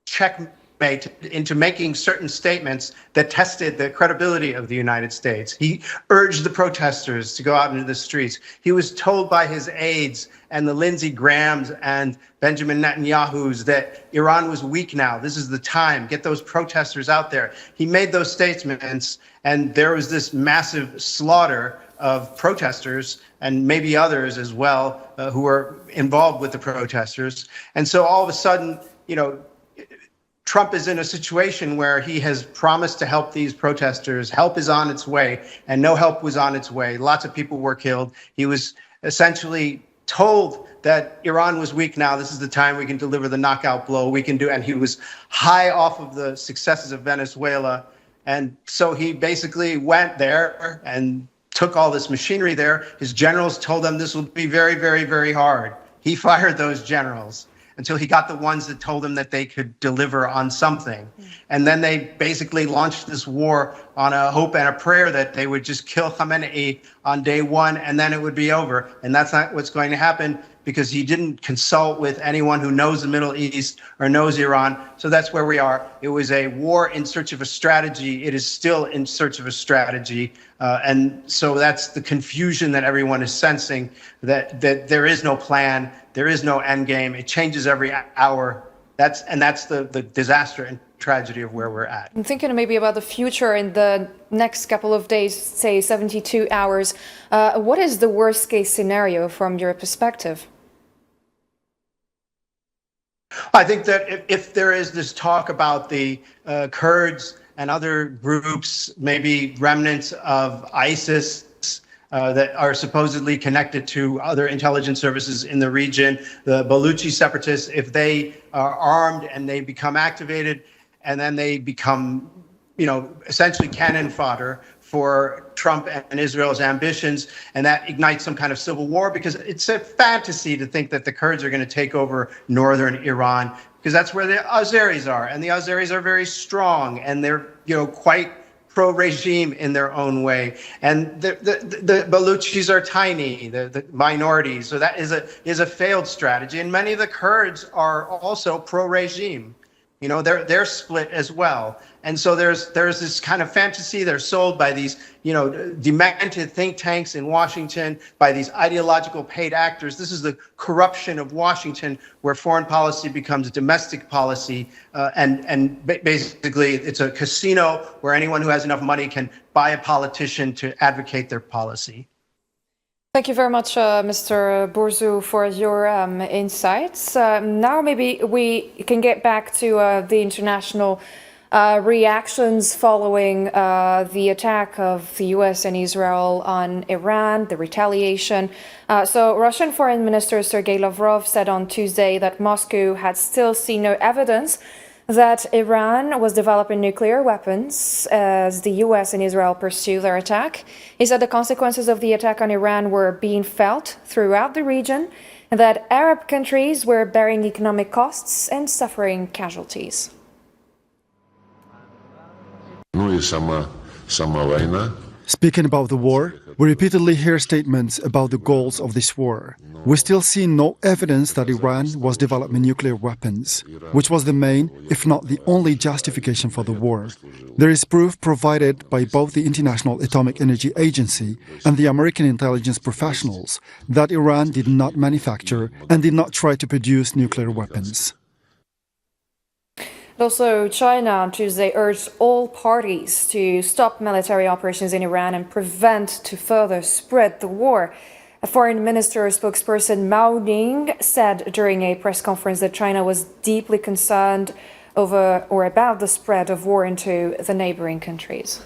checkmate into making certain statements that tested the credibility of the United States. He urged the protesters to go out into the streets. He was told by his aides and the Lindsey Grahams and Benjamin Netanyahus that Iran was weak now. This is the time. Get those protesters out there. He made those statements, and there was this massive slaughter of protesters and maybe others as well who were involved with the protesters. And so all of a sudden, you know, Trump is in a situation where he has promised to help these protesters. Help is on its way, and no help was on its way. Lots of people were killed. He was essentially told that Iran was weak now. This is the time we can deliver the knockout blow. We can do, and he was high off of the successes of Venezuela. And so he basically went there and took all this machinery there. His generals told him this will be very, very, very hard. He fired those generals until he got the ones that told him that they could deliver on something. And then they basically launched this war on a hope and a prayer that they would just kill Khamenei on day one and then it would be over. And that's not what's going to happen because he didn't consult with anyone who knows the Middle East or knows Iran. So that's where we are. It was a war in search of a strategy. It is still in search of a strategy. And so that's the confusion that everyone is sensing, that there is no plan, there is no end game. It changes every hour. That's the disaster and tragedy of where we're at. I'm thinking maybe about the future in the next couple of days, say 72 hours. What is the worst case scenario from your perspective? I think that if there is this talk about the Kurds and other groups, maybe remnants of ISIS, that are supposedly connected to other intelligence services in the region, the Baluchi separatists, if they are armed and they become activated and then they become, you know, essentially cannon fodder for Trump and Israel's ambitions, and that ignites some kind of civil war, because it's a fantasy to think that the Kurds are going to take over northern Iran, because that's where the Azeris are, and the Azeris are very strong, and they're, you know, quite pro-regime in their own way, and the Baluchis are tiny, the minorities, so that is a failed strategy, and many of the Kurds are also pro-regime. they're split as well. And so there's this kind of fantasy they're sold by these, demented think tanks in Washington, by these ideological paid actors. This is the corruption of Washington, where foreign policy becomes domestic policy. And basically, it's a casino where anyone who has enough money can buy a politician to advocate their policy. Thank you very much, Mr. Bourzoux, for your insights. Now maybe we can get back to the international reactions following the attack of the US and Israel on Iran, the retaliation. So Russian Foreign Minister Sergei Lavrov said on Tuesday that Moscow had still seen no evidence that Iran was developing nuclear weapons as the US and Israel pursue their attack. He said the consequences of the attack on Iran were being felt throughout the region and that Arab countries were bearing economic costs and suffering casualties. Speaking about the war, we repeatedly hear statements about the goals of this war. We still see no evidence that Iran was developing nuclear weapons, which was the main, if not the only, justification for the war. There is proof provided by both the International Atomic Energy Agency and the American intelligence professionals that Iran did not manufacture and did not try to produce nuclear weapons. Also, China on Tuesday urged all parties to stop military operations in Iran and prevent to further spread the war. A foreign minister spokesperson Mao Ning said during a press conference that China was deeply concerned over or about the spread of war into the neighboring countries.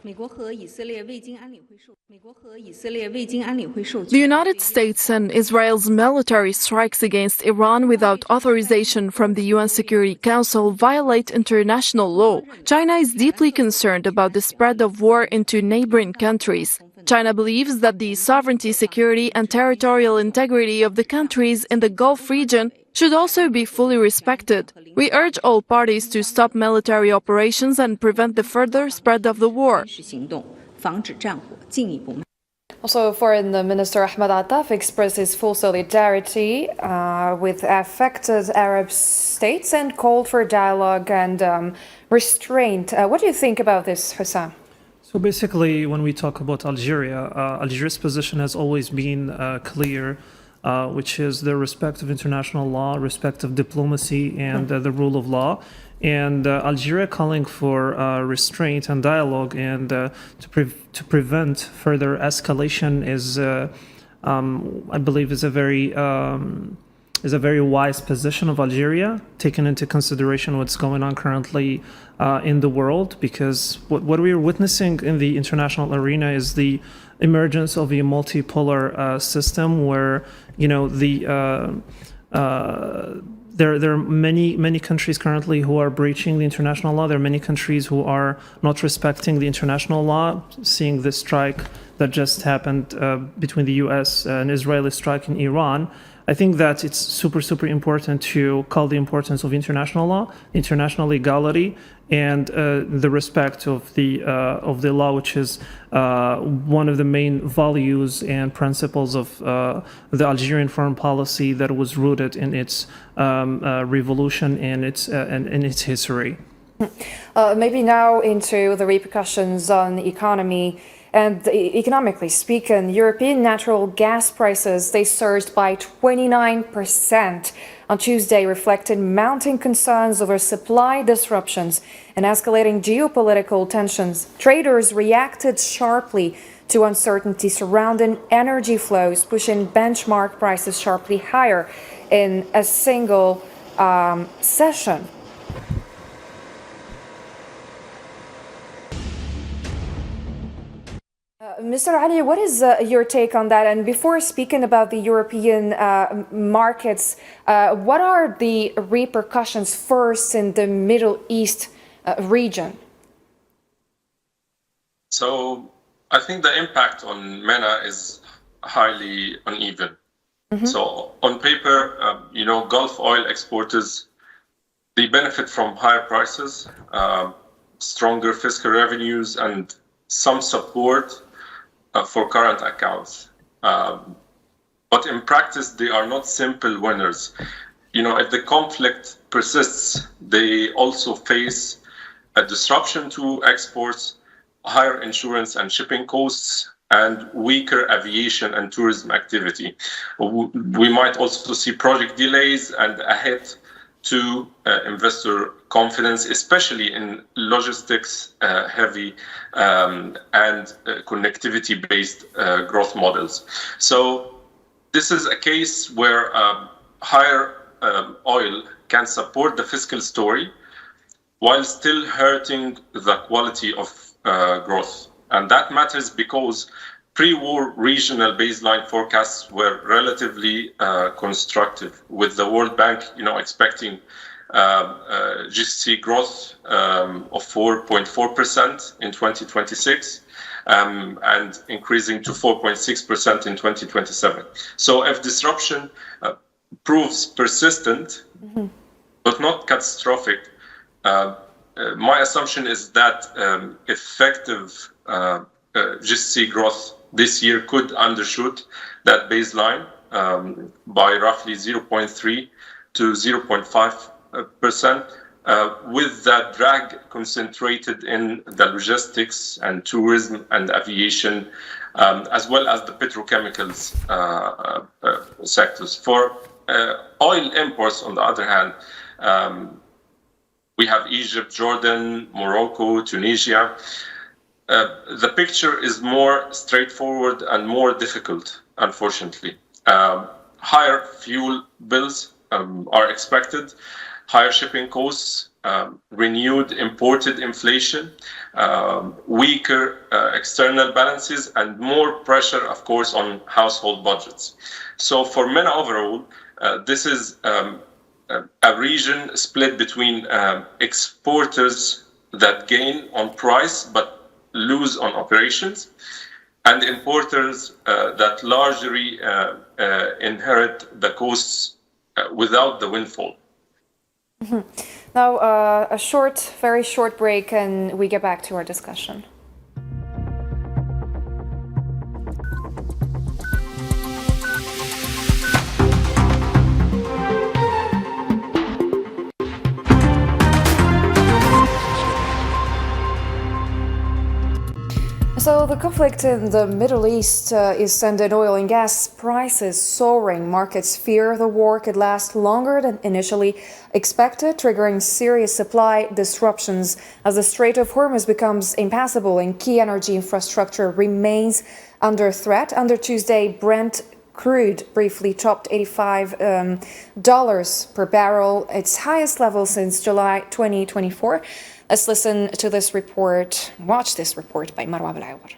The United States and Israel's military strikes against Iran without authorization from the UN Security Council violate international law. China is deeply concerned about the spread of war into neighboring countries. China believes that the sovereignty, security, and territorial integrity of the countries in the Gulf region should also be fully respected. We urge all parties to stop military operations and prevent the further spread of the war. Also, Foreign Minister Ahmed Attaf expressed his full solidarity with affected Arab states and called for dialogue and restraint. What do you think about this, Hussam? So basically, when we talk about Algeria, Algeria's position has always been clear, which is the respect of international law, respect of diplomacy, and the rule of law. And Algeria calling for restraint and dialogue and to prevent further escalation is, I believe, is a very wise position of Algeria, taking into consideration what's going on currently in the world, because what we are witnessing in the international arena is the emergence of a multipolar system where, there are many countries currently who are breaching the international law. There are many countries who are not respecting the international law. Seeing the strike that just happened between the US and Israeli strike in Iran, I think that it's super important to call the importance of international law, international legality, and the respect of the law, which is one of the main values and principles of the Algerian foreign policy that was rooted in its revolution and in its history. Maybe now into the repercussions on the economy. And economically speaking, European natural gas prices, they surged by 29% on Tuesday, reflecting mounting concerns over supply disruptions and escalating geopolitical tensions. Traders reacted sharply to uncertainty surrounding energy flows, pushing benchmark prices sharply higher in a single session. Mr. Ali, what is your take on that? And before speaking about the European markets, what are the repercussions first in the Middle East region? So I think the impact on MENA is highly uneven. So on paper, Gulf oil exporters, they benefit from higher prices, stronger fiscal revenues, and some support for current accounts. But in practice, they are not simple winners. if the conflict persists, they also face a disruption to exports, higher insurance and shipping costs, and weaker aviation and tourism activity. We might also see project delays and a hit to investor confidence, especially in logistics heavy and connectivity-based growth models. So this is a case where higher oil can support the fiscal story while still hurting the quality of growth. And that matters because pre-war regional baseline forecasts were relatively constructive, with the World Bank, expecting GCC growth of 4.4% in 2026 and increasing to 4.6% in 2027. So if disruption proves persistent, but not catastrophic, my assumption is that effective GCC growth this year could undershoot that baseline by roughly 0.3 to 0.5%, with that drag concentrated in the logistics and tourism and aviation, as well as the petrochemicals sectors. For oil imports, on the other hand, we have Egypt, Jordan, Morocco, Tunisia. The picture is more straightforward and more difficult, unfortunately. Higher fuel bills are expected, higher shipping costs, renewed imported inflation, weaker external balances, and more pressure, of course, on household budgers. So for MENA overall, this is a region split between exporters that gain on price but lose on operations, and importers that largely inherit the costs without the windfall. Now, a very short break, and we get back to our discussion. So the conflict in the Middle East is sending oil and gas prices soaring. Markets fear the war could last longer than initially expected, triggering serious supply disruptions as the Strait of Hormuz becomes impassable and key energy infrastructure remains under threat. Under Tuesday, Brent crude briefly topped $85 per barrel, its highest level since July 2024. Let's listen to this report, watch this report by Marwa Belawar.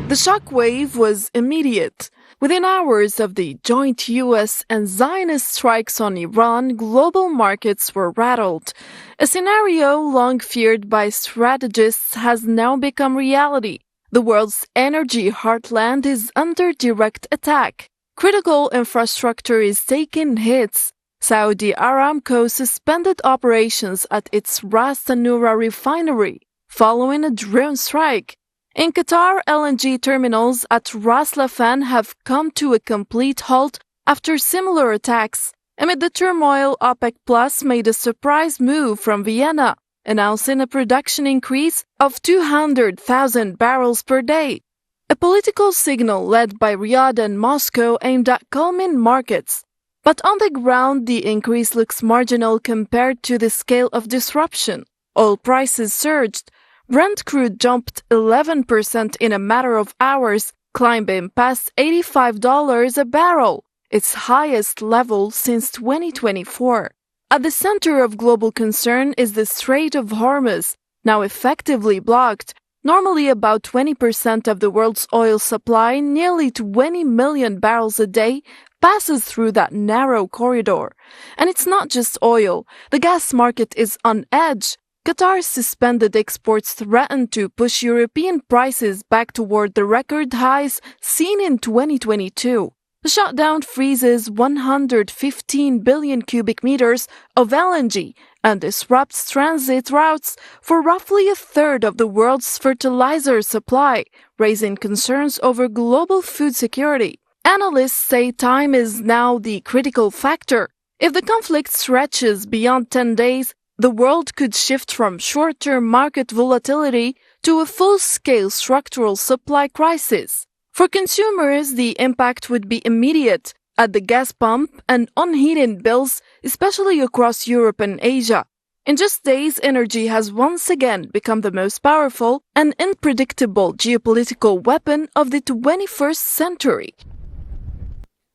The shockwave was immediate. Within hours of the joint U.S. and Zionist strikes on Iran, global markets were rattled. A scenario long feared by strategists has now become reality. The world's energy heartland is under direct attack. Critical infrastructure is taking hits. Saudi Aramco suspended operations at its Ras Tanura refinery following a drone strike. In Qatar, LNG terminals at Ras Laffan have come to a complete halt after similar attacks. Amid the turmoil, OPEC Plus made a surprise move from Vienna, announcing a production increase of 200,000 barrels per day. A political signal led by Riyadh and Moscow aimed at calming markets. But on the ground, the increase looks marginal compared to the scale of disruption. Oil prices surged. Brent crude jumped 11% in a matter of hours, climbing past $85 a barrel, its highest level since 2024. At the center of global concern is the Strait of Hormuz, now effectively blocked. Normally about 20% of the world's oil supply, nearly 20 million barrels a day, passes through that narrow corridor. And it's not just oil. The gas market is on edge. Qatar's suspended exports threaten to push European prices back toward the record highs seen in 2022. The shutdown freezes 115 billion cubic meters of LNG and disrupts transit routes for roughly a third of the world's fertilizer supply, raising concerns over global food security. Analysts say time is now the critical factor. If the conflict stretches beyond 10 days, the world could shift from short-term market volatility to a full-scale structural supply crisis. For consumers, the impact would be immediate at the gas pump and on heating bills, especially across Europe and Asia. In just days, energy has once again become the most powerful and unpredictable geopolitical weapon of the 21st century.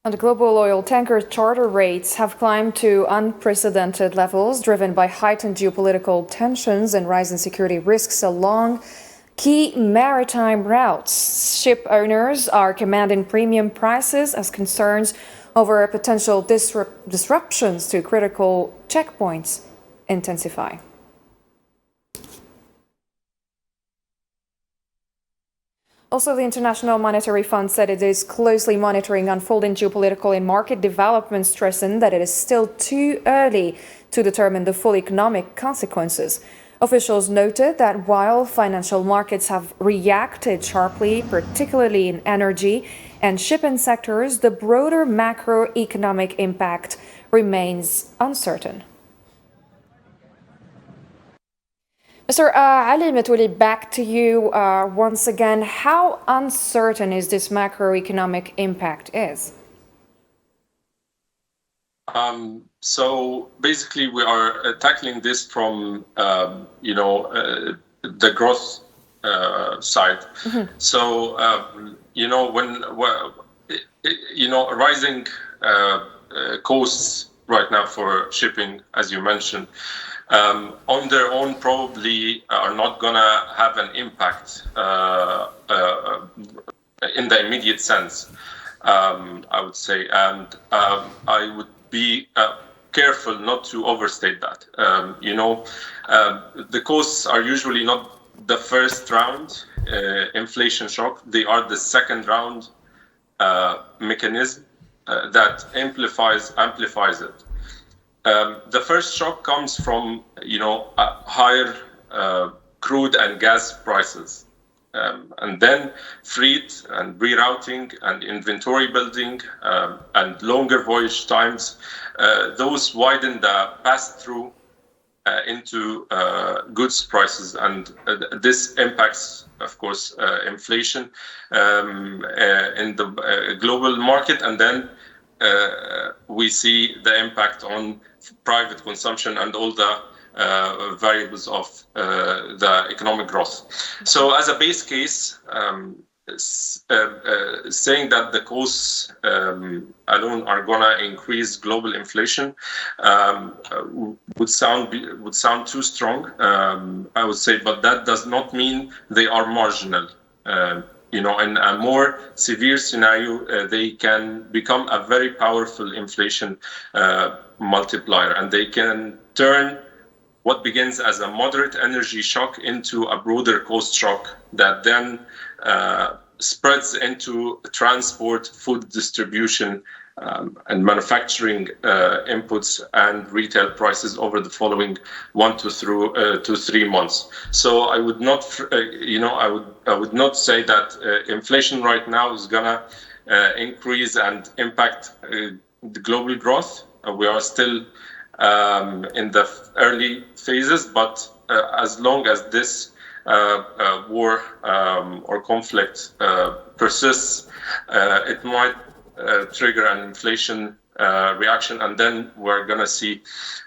And global oil tanker charter rates have climbed to unprecedented levels, driven by heightened geopolitical tensions and rising security risks along key maritime routes. Ship owners are commanding premium prices as concerns over potential disruptions to critical checkpoints intensify. Also, the International Monetary Fund said it is closely monitoring unfolding geopolitical and market developments, stressing that it is still too early to determine the full economic consequences. Officials noted that while financial markets have reacted sharply, particularly in energy and shipping sectors, the broader macroeconomic impact remains uncertain. Mr. Ali Metwali, back to you once again. How uncertain is this macroeconomic impact is? So basically, we are tackling this from the growth side. Mm-hmm. So rising costs right now for shipping, as you mentioned, on their own probably are not gonna have an impact in the immediate sense. I would say, and I would be careful not to overstate that. The costs are usually not the first round inflation shock. They are the second round mechanism that amplifies it. The first shock comes from higher crude and gas prices. And then freight and rerouting and inventory building and longer voyage times, those widen the pass-through into goods prices. And this impacts, of course, inflation in the global market. And then we see the impact on private consumption and all the variables of the economic growth. So as a base case, saying that the costs alone are going to increase global inflation would sound too strong, I would say, but that does not mean they are marginal. In a more severe scenario, they can become a very powerful inflation multiplier, and they can turn what begins as a moderate energy shock into a broader cost shock that then spreads into transport, food distribution, and manufacturing inputs and retail prices over the following 1 to 3 months. So I would not, I would not say that inflation right now is gonna increase and impact the global growth. We are still in the early phases, but as long as this war or conflict persists, it might trigger an inflation reaction, and then we're going to see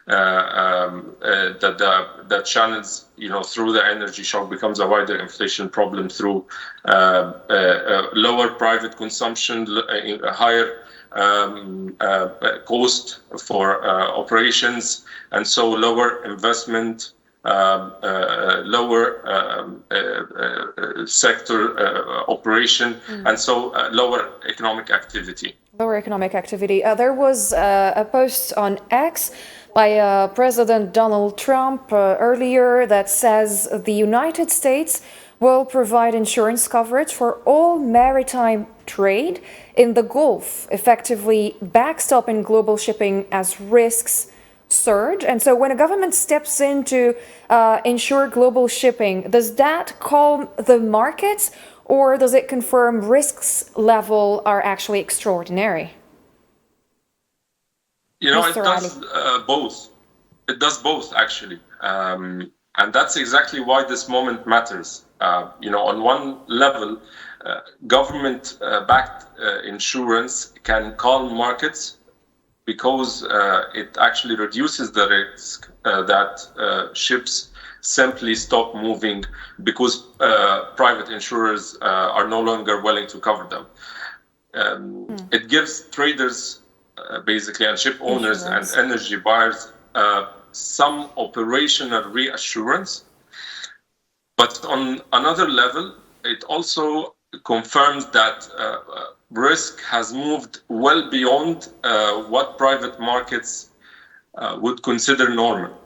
that the channels, through the energy shock becomes a wider inflation problem through lower private consumption, higher cost for operations, and so lower investment, lower sector operation, and so lower economic activity. Lower economic activity. There was a post on X by President Donald Trump earlier that says the United States will provide insurance coverage for all maritime trade in the Gulf, effectively backstopping global shipping as risks surge. And so when a government steps in to ensure global shipping, does that calm the markets, or does it confirm risks level are actually extraordinary? You know, it does both. It does both, actually. And that's exactly why this moment matters. You know, on one level, government-backed insurance can calm markets because it actually reduces the risk that ships simply stop moving because private insurers are no longer willing to cover them. It gives traders basically and ship owners and energy buyers some operational reassurance. But on another level, it also confirms that risk has moved well beyond what private markets would consider normal.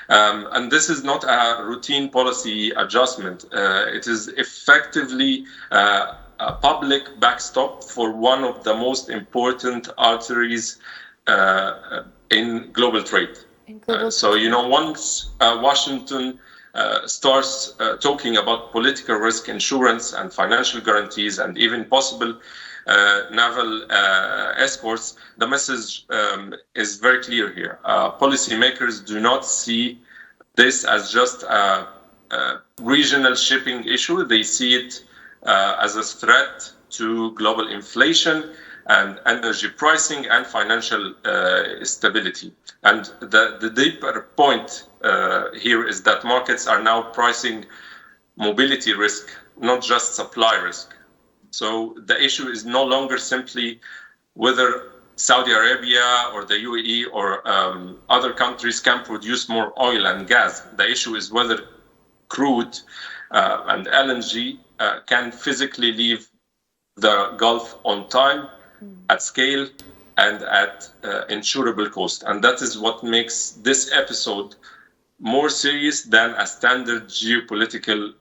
And this is not a routine policy adjustment. It is effectively a public backstop for one of the most important arteries in global trade. So, you know, once Washington starts talking about political risk insurance and financial guarantees and even possible naval escorts, the message is very clear here. Policymakers do not see this as just a regional shipping issue. They see it as a threat to global inflation and energy pricing and financial stability. And the deeper point here is that markets are now pricing mobility risk, not just supply risk. So the issue is no longer simply whether Saudi Arabia or the UAE or other countries can produce more oil and gas. The issue is whether crude and LNG can physically leave the Gulf on time, at scale, and at insurable cost. And that is what makes this episode more serious than a standard geopolitical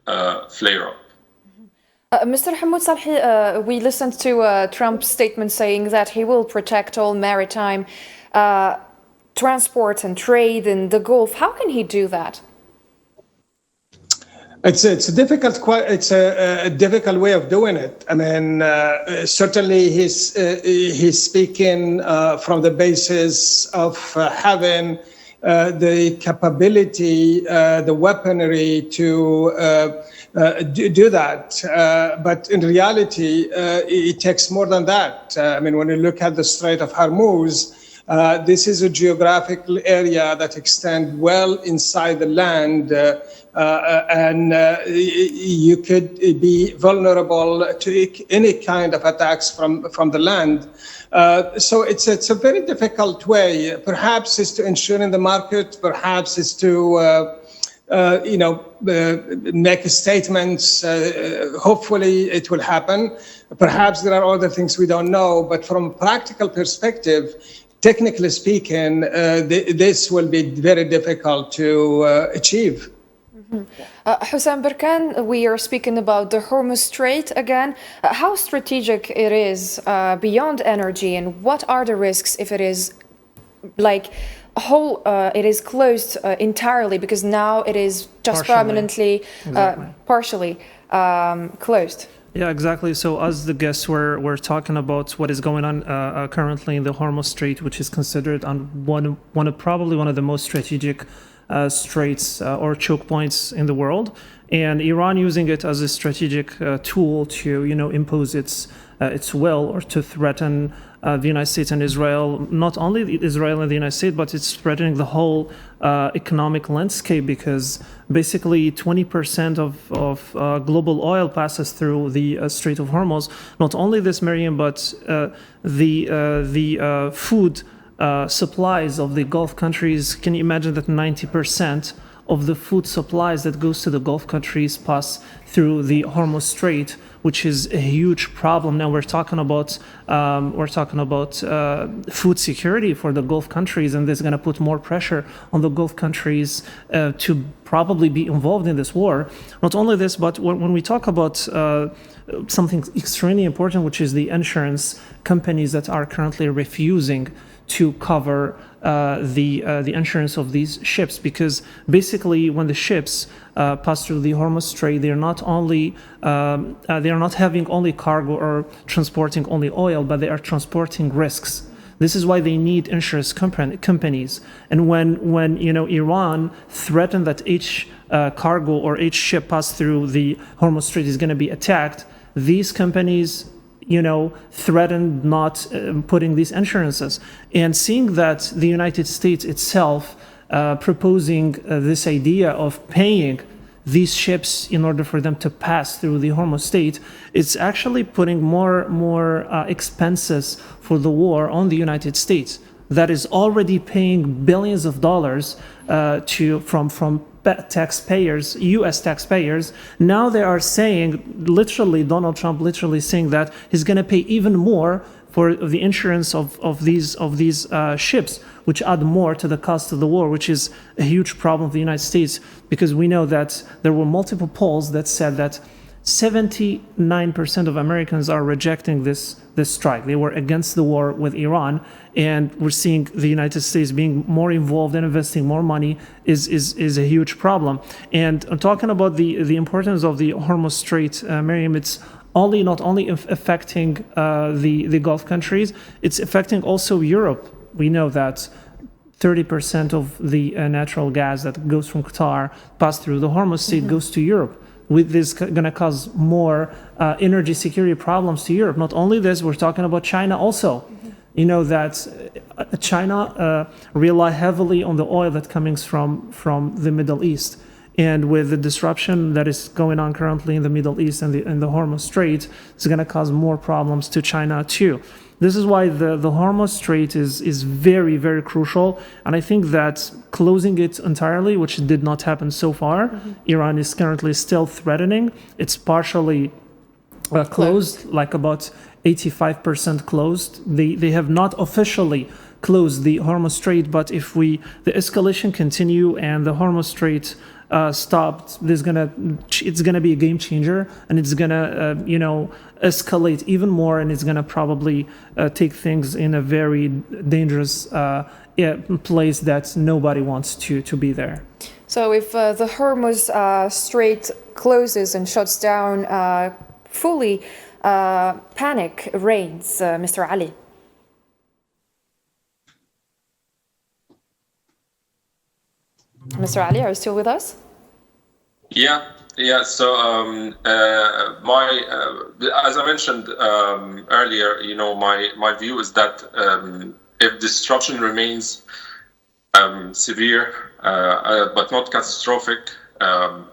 flare-up. Mr. Hamoud Salhi, we listened to Trump's statement saying that he will protect all maritime transport and trade in the Gulf. How can he do that? It's a difficult way of doing it. I mean, certainly he's speaking from the basis of having the capability, the weaponry to do that. But in reality, it takes more than that. I mean, when you look at the Strait of Hormuz, this is a geographical area that extends well inside the land, and you could be vulnerable to any kind of attacks from the land. So it's a very difficult way. Perhaps it's to ensure in the market. Perhaps it's to make statements. Hopefully it will happen. Perhaps there are other things we don't know. But from a practical perspective, technically speaking, this will be very difficult to achieve. Hussam Berkan, we are speaking about the Hormuz Strait again. How strategic it is beyond energy, and what are the risks if it is like it is closed entirely, because now it is just permanently, partially closed? Yeah, exactly. So as the guests were talking about what is going on currently in the Hormuz Strait, which is considered probably one of the most strategic straits or choke points in the world, and Iran using it as a strategic tool to impose its will or to threaten the United States and Israel. Not only Israel and the United States, but it's threatening the whole economic landscape, because basically 20% of global oil passes through the Strait of Hormuz. Not only this, Miriam, but the food supplies of the Gulf countries. Can you imagine that 90% of the food supplies that goes to the Gulf countries pass through the Hormuz Strait, which is a huge problem. Now we're talking about food security for the Gulf countries, and this is going to put more pressure on the Gulf countries to probably be involved in this war. Not only this, but when we talk about something extremely important, which is the insurance companies that are currently refusing to cover the insurance of these ships, because basically when the ships pass through the Hormuz Strait, they're not having only cargo or transporting only oil, but they are transporting risks. This is why they need insurance companies. And when Iran threatened that each cargo or each ship passed through the Hormuz Strait is going to be attacked, these companies threatened not putting these insurances. And seeing that the United States itself proposing this idea of paying these ships in order for them to pass through the Hormuz Strait, it's actually putting more expenses for the war on the United States, that is already paying billions of dollars from taxpayers, U.S. taxpayers. Now they are saying, literally, Donald Trump literally saying that he's going to pay even more for the insurance of these ships, which add more to the cost of the war, which is a huge problem for the United States, because we know that there were multiple polls that said that 79% of Americans are rejecting this strike. They were against the war with Iran, and we're seeing the United States being more involved and investing more money is a huge problem. And I'm talking about the importance of the Hormuz Strait, Miriam, it's not only affecting the Gulf countries, it's affecting also Europe. We know that 30% of the natural gas that goes from Qatar passed through the Hormuz Strait goes to Europe. With this going to cause more energy security problems to Europe. Not only this, we're talking about China also. You know that China rely heavily on the oil that comes from the Middle East. And with the disruption that is going on currently in the Middle East and the Hormuz Strait, it's going to cause more problems to China too. This is why the Hormuz Strait is very, very crucial. And I think that closing it entirely, which did not happen so far, Iran is currently still threatening. It's partially closed, like about 85% closed. They have not officially closed the Hormuz Strait, but if the escalation continue and the Hormuz Strait stopped, it's gonna be a game changer, and it's gonna escalate even more, and it's gonna probably take things in a very dangerous place that nobody wants to be there. So if the Hormuz Strait closes and shuts down fully, panic reigns, Mr. Ali. Mr. Ali, are you still with us? Yeah. So, as I mentioned earlier, my view is that if disruption remains severe but not catastrophic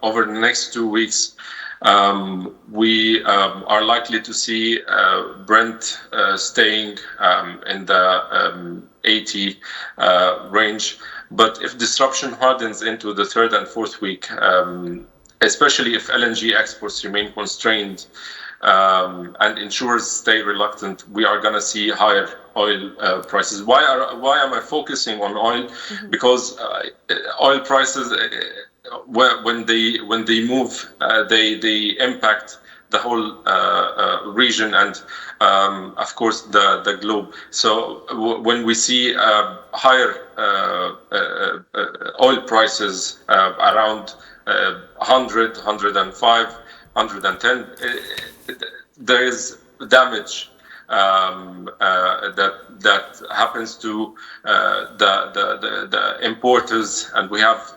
over the next 2 weeks, we are likely to see Brent staying in the 80 range. But if disruption hardens into the third and fourth week, especially if LNG exports remain constrained and insurers stay reluctant, we are going to see higher oil prices. Why am I focusing on oil? Because oil prices, when they move, they impact the whole region and, of course, the globe. So when we see higher oil prices around 100, 105, 110, there is damage that happens to the importers, and we have,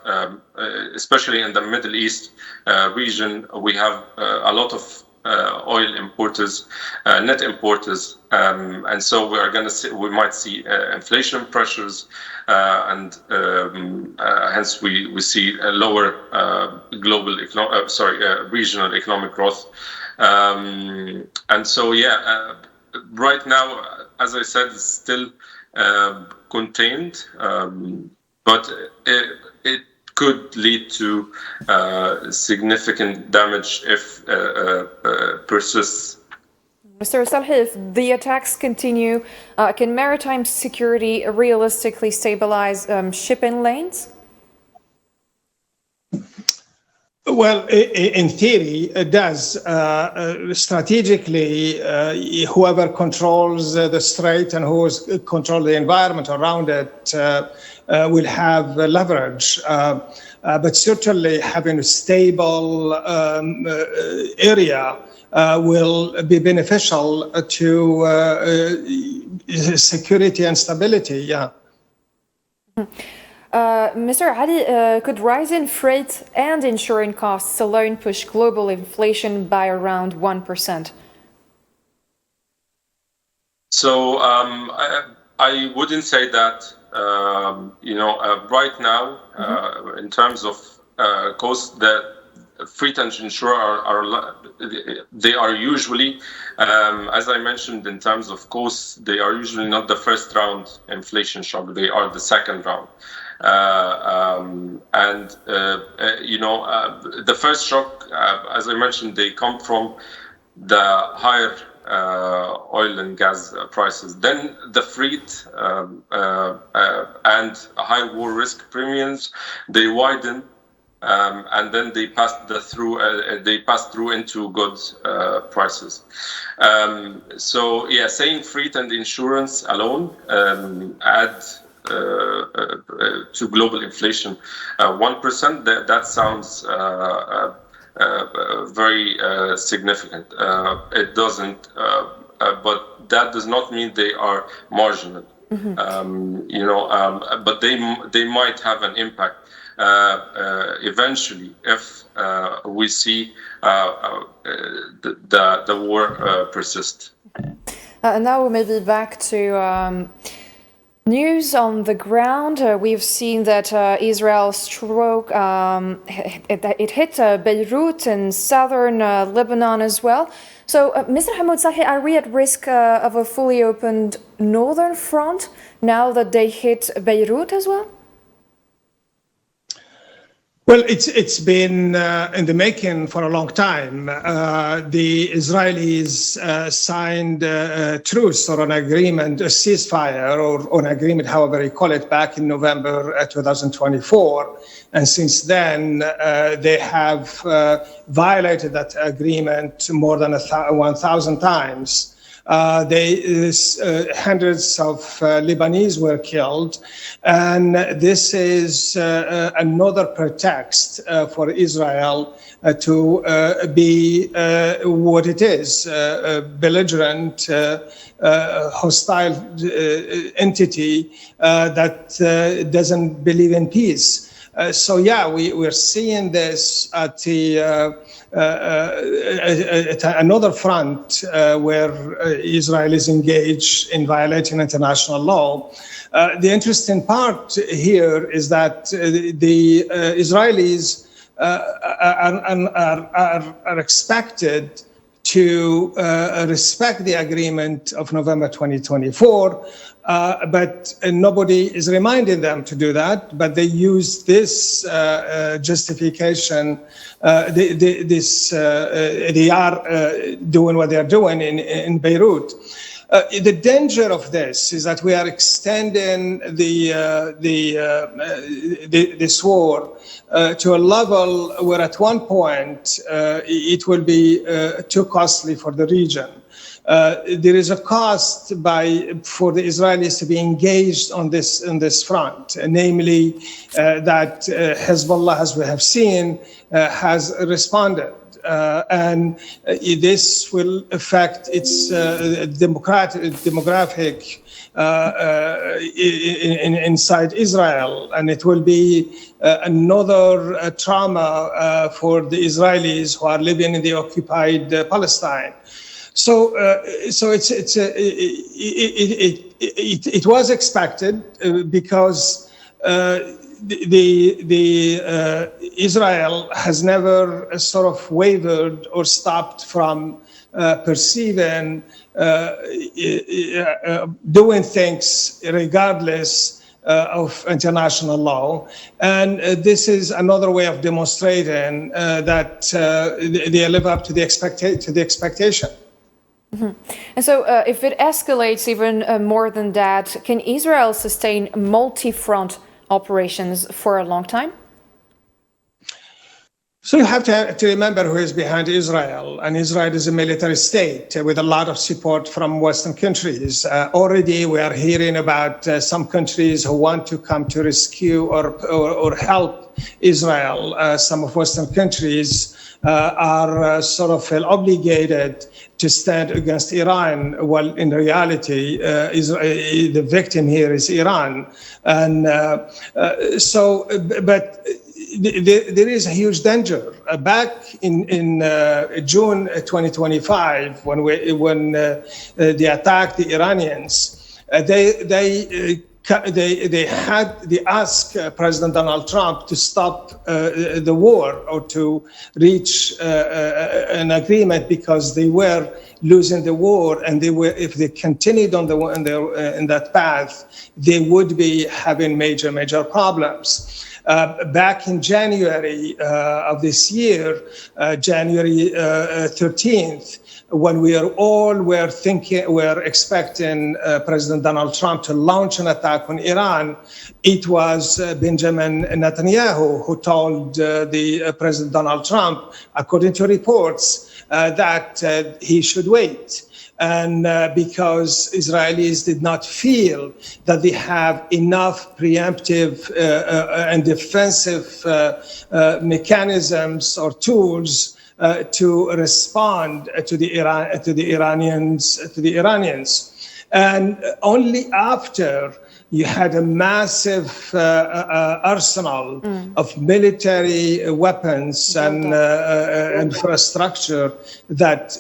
especially in the Middle East region, we have a lot of oil importers, net importers, and so we might see inflation pressures, and hence we see a lower regional economic growth, and so right now, as I said, it's still contained, but it could lead to significant damage if persists. Mr. Salhi, if the attacks continue, can maritime security realistically stabilize shipping lanes? Well, in theory, it does. Strategically, whoever controls the strait and who controls the environment around it will have leverage. but certainly having a stable area will be beneficial to security and stability. Yeah. Mr. Ali, could rising freight and insurance costs alone push global inflation by around 1%? So I wouldn't say that. Right now, in terms of costs, that freight and insurance they are usually, as I mentioned, in terms of costs, they are usually not the first round inflation shock. They are the second round. The first shock, as I mentioned, they come from the higher oil and gas prices. Then the freight and high war risk premiums, they widen, and then they pass through into goods prices. Saying freight and insurance alone add to global inflation 1%. That sounds very significant. It doesn't, but that does not mean they are marginal. But they might have an impact eventually if we see the war persist. And now maybe back to news on the ground. We've seen that Israel struck, it hit Beirut and southern Lebanon as well. So, Mr. Hamoud Sahi, are we at risk of a fully opened northern front now that they hit Beirut as well? Well, it's been in the making for a long time. The Israelis signed a truce or an agreement, a ceasefire or an agreement, however you call it, back in November 2024. And since then, they have violated that agreement more than 1,000 times. Hundreds of Lebanese were killed, and this is another pretext for Israel to be what it is, a belligerent, hostile entity that doesn't believe in peace. We're seeing this at another front where Israel is engaged in violating international law. The interesting part here is that the Israelis are expected to respect the agreement of November 2024, but nobody is reminding them to do that. But they use this justification. They are doing what they are doing in Beirut. The danger of this is that we are extending this war to a level where at one point it will be too costly for the region. There is a cost for the Israelis to be engaged on this front, namely that Hezbollah, as we have seen, has responded. And this will affect its demographic inside Israel, and it will be another trauma for the Israelis who are living in the occupied Palestine. So it was expected because Israel has never sort of wavered or stopped from perceiving doing things regardless of international law, and this is another way of demonstrating that they live up to the expectation. Mm-hmm. And so if it escalates even more than that, can Israel sustain multi-front operations for a long time? So you have to remember who is behind Israel, and Israel is a military state with a lot of support from Western countries. Already we are hearing about some countries who want to come to rescue or help Israel. Some of Western countries are sort of feel obligated to stand against Iran. Well, in reality, the victim here is Iran. And but there is a huge danger. Back in June 2025, when they attacked the Iranians, they asked President Donald Trump to stop the war or to reach an agreement because they were losing the war, and if they continued on in that path, they would be having major problems. Back in January of this year, January 13th, when we're expecting President Donald Trump to launch an attack on Iran, it was Benjamin Netanyahu who told the President Donald Trump, according to reports, that he should wait. And because Israelis did not feel that they have enough preemptive and defensive mechanisms or tools to respond to the Iranians, and only after you had a massive arsenal of military weapons and infrastructure that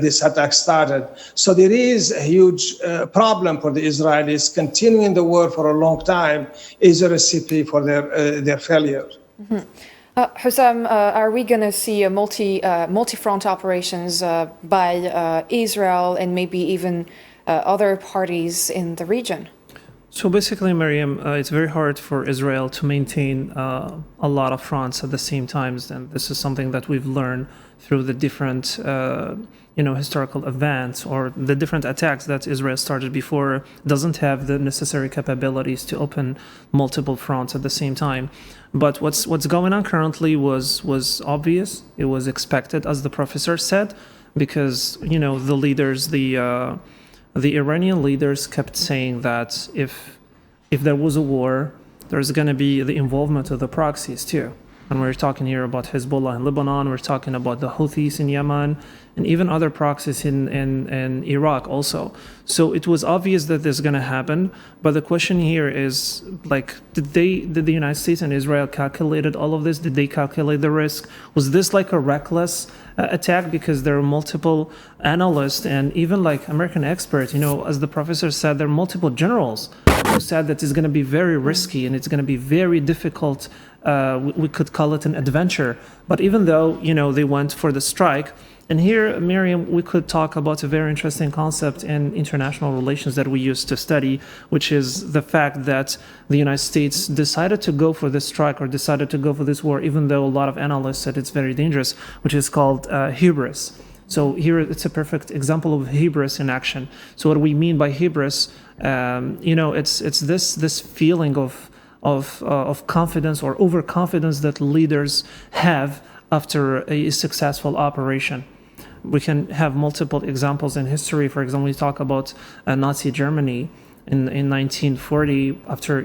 this attack started. So there is a huge problem for the Israelis. Continuing the war for a long time is a recipe for their failure. Mm-hmm. Hussam, are we going to see a multi-front operations by Israel and maybe even other parties in the region? So basically, Miriam, it's very hard for Israel to maintain a lot of fronts at the same time, and this is something that we've learned through the different historical events or the different attacks that Israel started before. Doesn't have the necessary capabilities to open multiple fronts at the same time. But what's going on currently was obvious. It was expected, as the professor said, because the leaders, the Iranian leaders kept saying that if there was a war, there's going to be the involvement of the proxies too. And we're talking here about Hezbollah in Lebanon, we're talking about the Houthis in Yemen, and even other proxies in Iraq also. So it was obvious that this is going to happen. But the question here is, did the United States and Israel calculated all of this? Did they calculate the risk? Was this like a reckless attack? Because there are multiple analysts and even American experts, as the professor said, there are multiple generals who said that it's going to be very risky and it's going to be very difficult. We could call it an adventure. But even though, they went for the strike, and here, Miriam, we could talk about a very interesting concept in international relations that we used to study, which is the fact that the United States decided to go for this strike or decided to go for this war, even though a lot of analysts said it's very dangerous, which is called hubris. So here it's a perfect example of hubris in action. So what we mean by hubris, it's this feeling of confidence or overconfidence that leaders have after a successful operation. We can have multiple examples in history. For example, we talk about Nazi Germany in 1940 after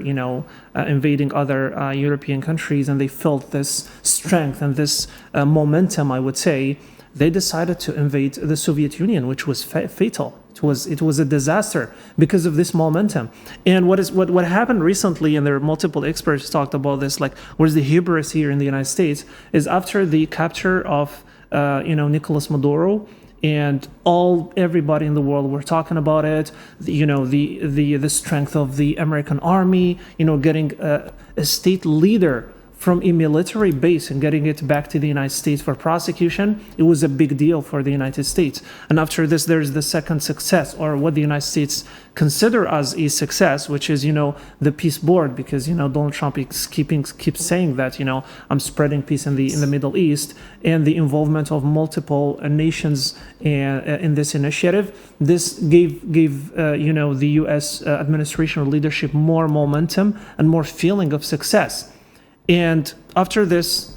invading other European countries, and they felt this strength and this momentum, I would say. They decided to invade the Soviet Union, which was fatal. It was a disaster because of this momentum. And what happened recently, and there are multiple experts talked about this, where's the hubris here in the United States, is after the capture of Nicolas Maduro, and everybody in the world were talking about it. The strength of the American army, getting a state leader from a military base and getting it back to the United States for prosecution. It was a big deal for the United States. And after this, there's the second success, or what the United States consider as a success, which is, the peace board, because, Donald Trump keeps saying that, I'm spreading peace in the Middle East, and the involvement of multiple nations in this initiative. This gave the U.S. administration or leadership more momentum and more feeling of success. And After this,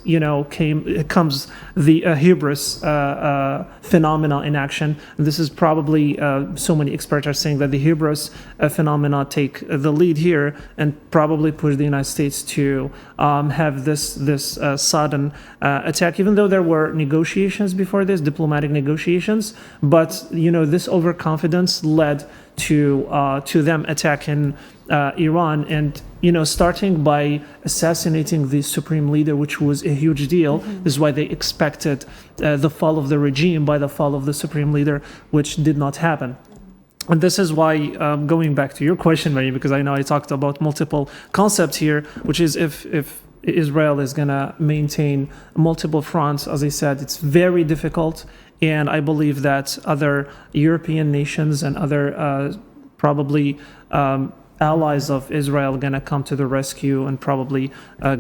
comes the hubris phenomena in action. And this is probably, so many experts are saying that the hubris phenomena take the lead here and probably push the United States to have this sudden attack, even though there were negotiations before this, diplomatic negotiations. But, this overconfidence led to them attacking Iran and, starting by assassinating the supreme leader, which was a huge deal. This is why they expected the fall of the regime by the fall of the supreme leader, which did not happen. And this is why, going back to your question, Mary, because I know I talked about multiple concepts here, which is if Israel is going to maintain multiple fronts, as I said, it's very difficult. And I believe that other European nations and other probably allies of Israel are going to come to the rescue and probably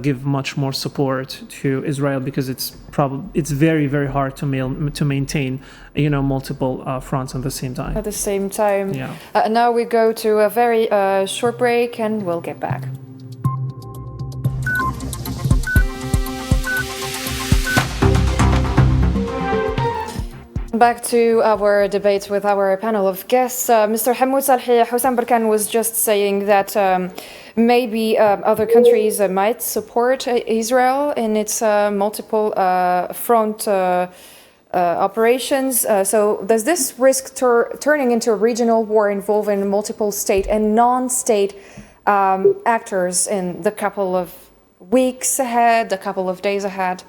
give much more support to Israel, because it's very, very hard to maintain multiple fronts at the same time. At the same time. Yeah. Now we go to a very short break and we'll get back. Back to our debate with our panel of guests. Mr. Hamoud Salhi, Houssam Barkan was just saying that maybe other countries might support Israel in its multiple front operations. So does this risk turning into a regional war involving multiple state and non-state actors in the couple of weeks ahead, the couple of days ahead?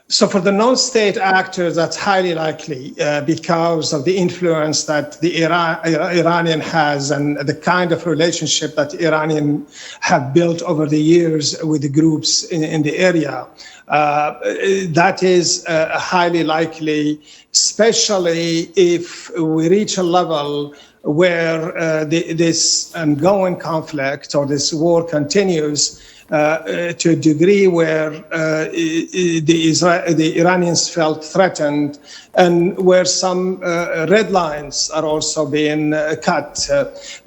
So for the non-state actors, that's highly likely because of the influence that the Iranian has and the kind of relationship that Iranian have built over the years with the groups in the area. That is highly likely, especially if we reach a level where this ongoing conflict or this war continues to a degree where the Iranians felt threatened, and where some red lines are also being cut.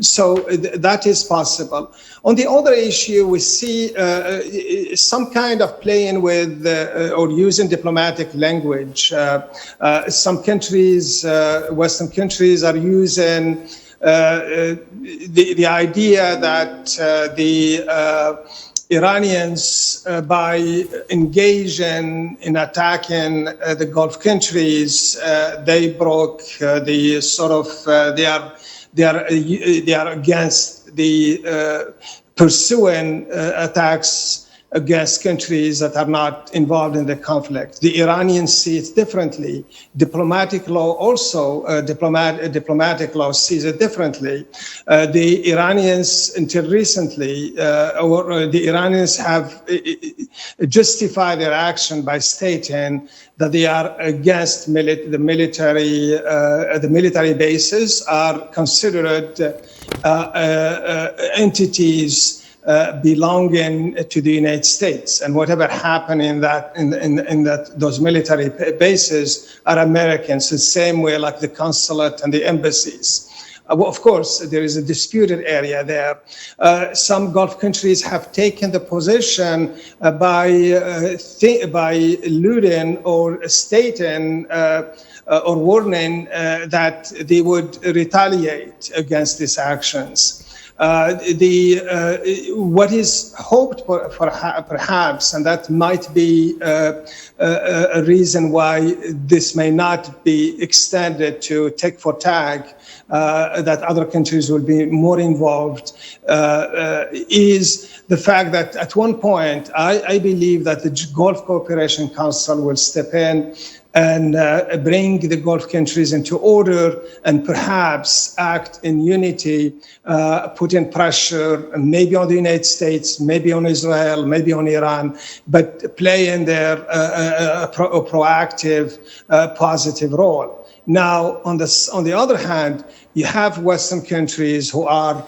So that is possible. On the other issue, we see some kind of playing with or using diplomatic language. Some countries, Western countries, are using the idea that the Iranians, by engaging in attacking the Gulf countries, they broke the sort of they are against the pursuing attacks against countries that are not involved in the conflict. The Iranians see it differently. Diplomatic law also, diplomatic law sees it differently. The Iranians, until recently, the Iranians have justified their action by stating that they are against the military bases are considered entities belonging to the United States, and whatever happened in those military bases are Americans, the same way like the consulate and the embassies. Of course, there is a disputed area there. Some Gulf countries have taken the position by alluding or stating or warning that they would retaliate against these actions. What is hoped for perhaps, and that might be a reason why this may not be extended to tit for tat, that other countries will be more involved, is the fact that at one point, I believe that the Gulf Cooperation Council will step in and bring the Gulf countries into order and perhaps act in unity, put in pressure, maybe on the United States, maybe on Israel, maybe on Iran, but play in their proactive, positive role. Now, on the other hand, you have Western countries who are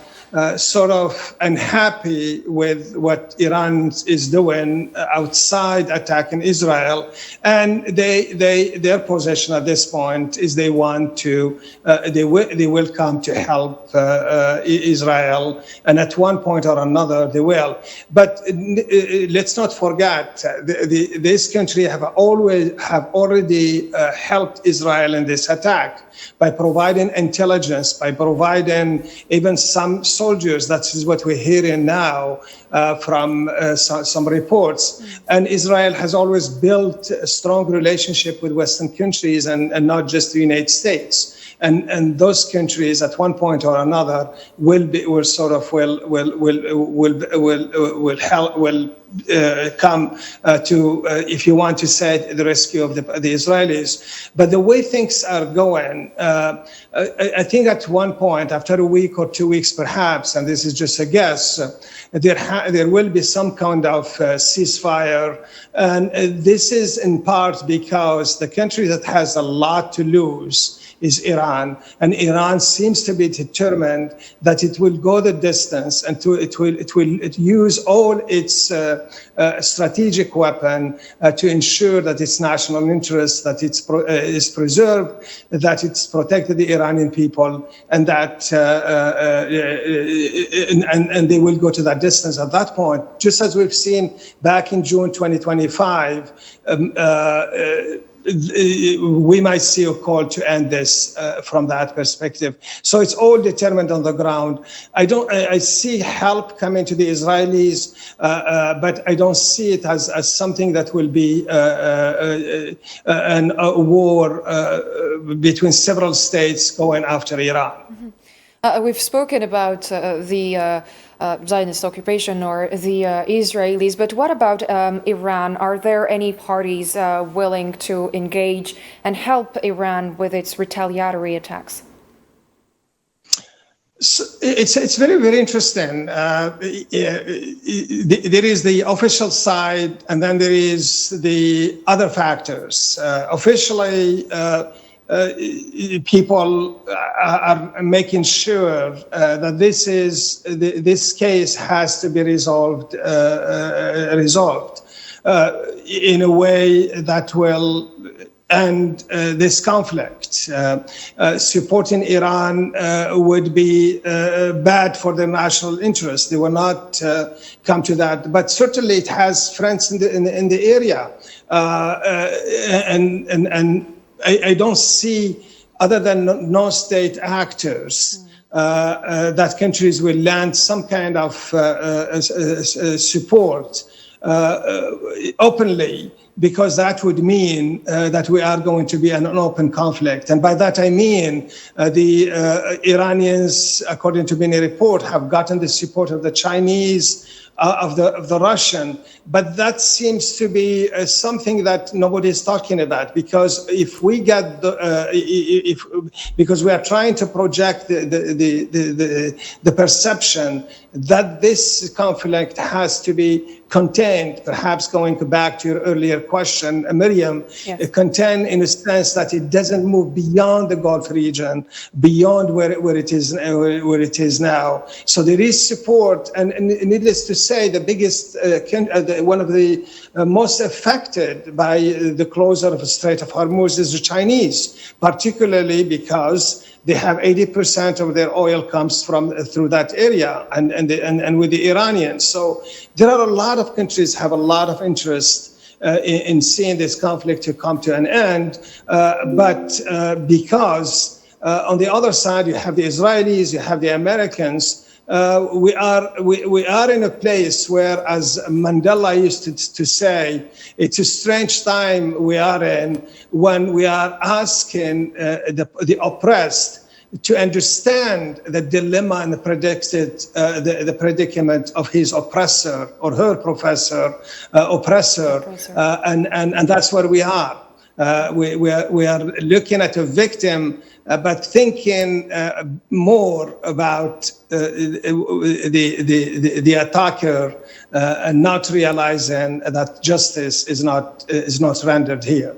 sort of unhappy with what Iran is doing outside attacking Israel, and their position at this point is they want to they will come to help Israel, and at one point or another they will. But let's not forget this country have already helped Israel in this attack by providing intelligence, by providing even some soldiers. That is what we're hearing now from some reports. And Israel has always built a strong relationship with Western countries and not just the United States. And those countries, at one point or another, will come to, if you want to say, the rescue of the Israelis. But the way things are going, I think at one point, after a week or 2 weeks, perhaps, and this is just a guess, there will be some kind of ceasefire, and this is in part because the country that has a lot to lose is Iran, and Iran seems to be determined that it will go the distance and it will use all its strategic weapon to ensure that its national interest is preserved, that it's protected the Iranian people, and that and they will go to that distance at that point, just as we've seen back in June 2025. We might see a call to end this from that perspective. So it's all determined on the ground. I see help coming to the Israelis, but I don't see it as something that will be a war between several states going after Iran. Mm-hmm. We've spoken about the Zionist occupation or the Israelis, but what about Iran? Are there any parties willing to engage and help Iran with its retaliatory attacks? So it's very, very interesting. There is the official side, and then there is the other factors. Officially, people are making sure that this case has to be resolved in a way that will end this conflict. Supporting Iran would be bad for their national interest. They will not come to that. But certainly it has friends in the area, and I don't see, other than non-state actors, that countries will lend some kind of support openly, because that would mean that we are going to be in an open conflict. And by that I mean the Iranians, according to many reports, have gotten the support of the Chinese, of the Russian, but that seems to be something that nobody is talking about, because if we get because we are trying to project the perception that this conflict has to be contained, perhaps going back to your earlier question, Miriam, yes. Contained in a sense that it doesn't move beyond the Gulf region, beyond where it is now. So there is support, and needless to say, the biggest, one of the most affected by the closure of the Strait of Hormuz is the Chinese, particularly because they have 80% of their oil comes through that area, and with the Iranians. So there are a lot of countries have a lot of interest in seeing this conflict to come to an end, but because on the other side you have the Israelis, you have the Americans. We are in a place where, as Mandela used to say, it's a strange time we are in when we are asking the oppressed to understand the dilemma and the predicament of his oppressor or her oppressor, and that's where we are. We are looking at a victim, but thinking more about the attacker, and not realizing that justice is not rendered here.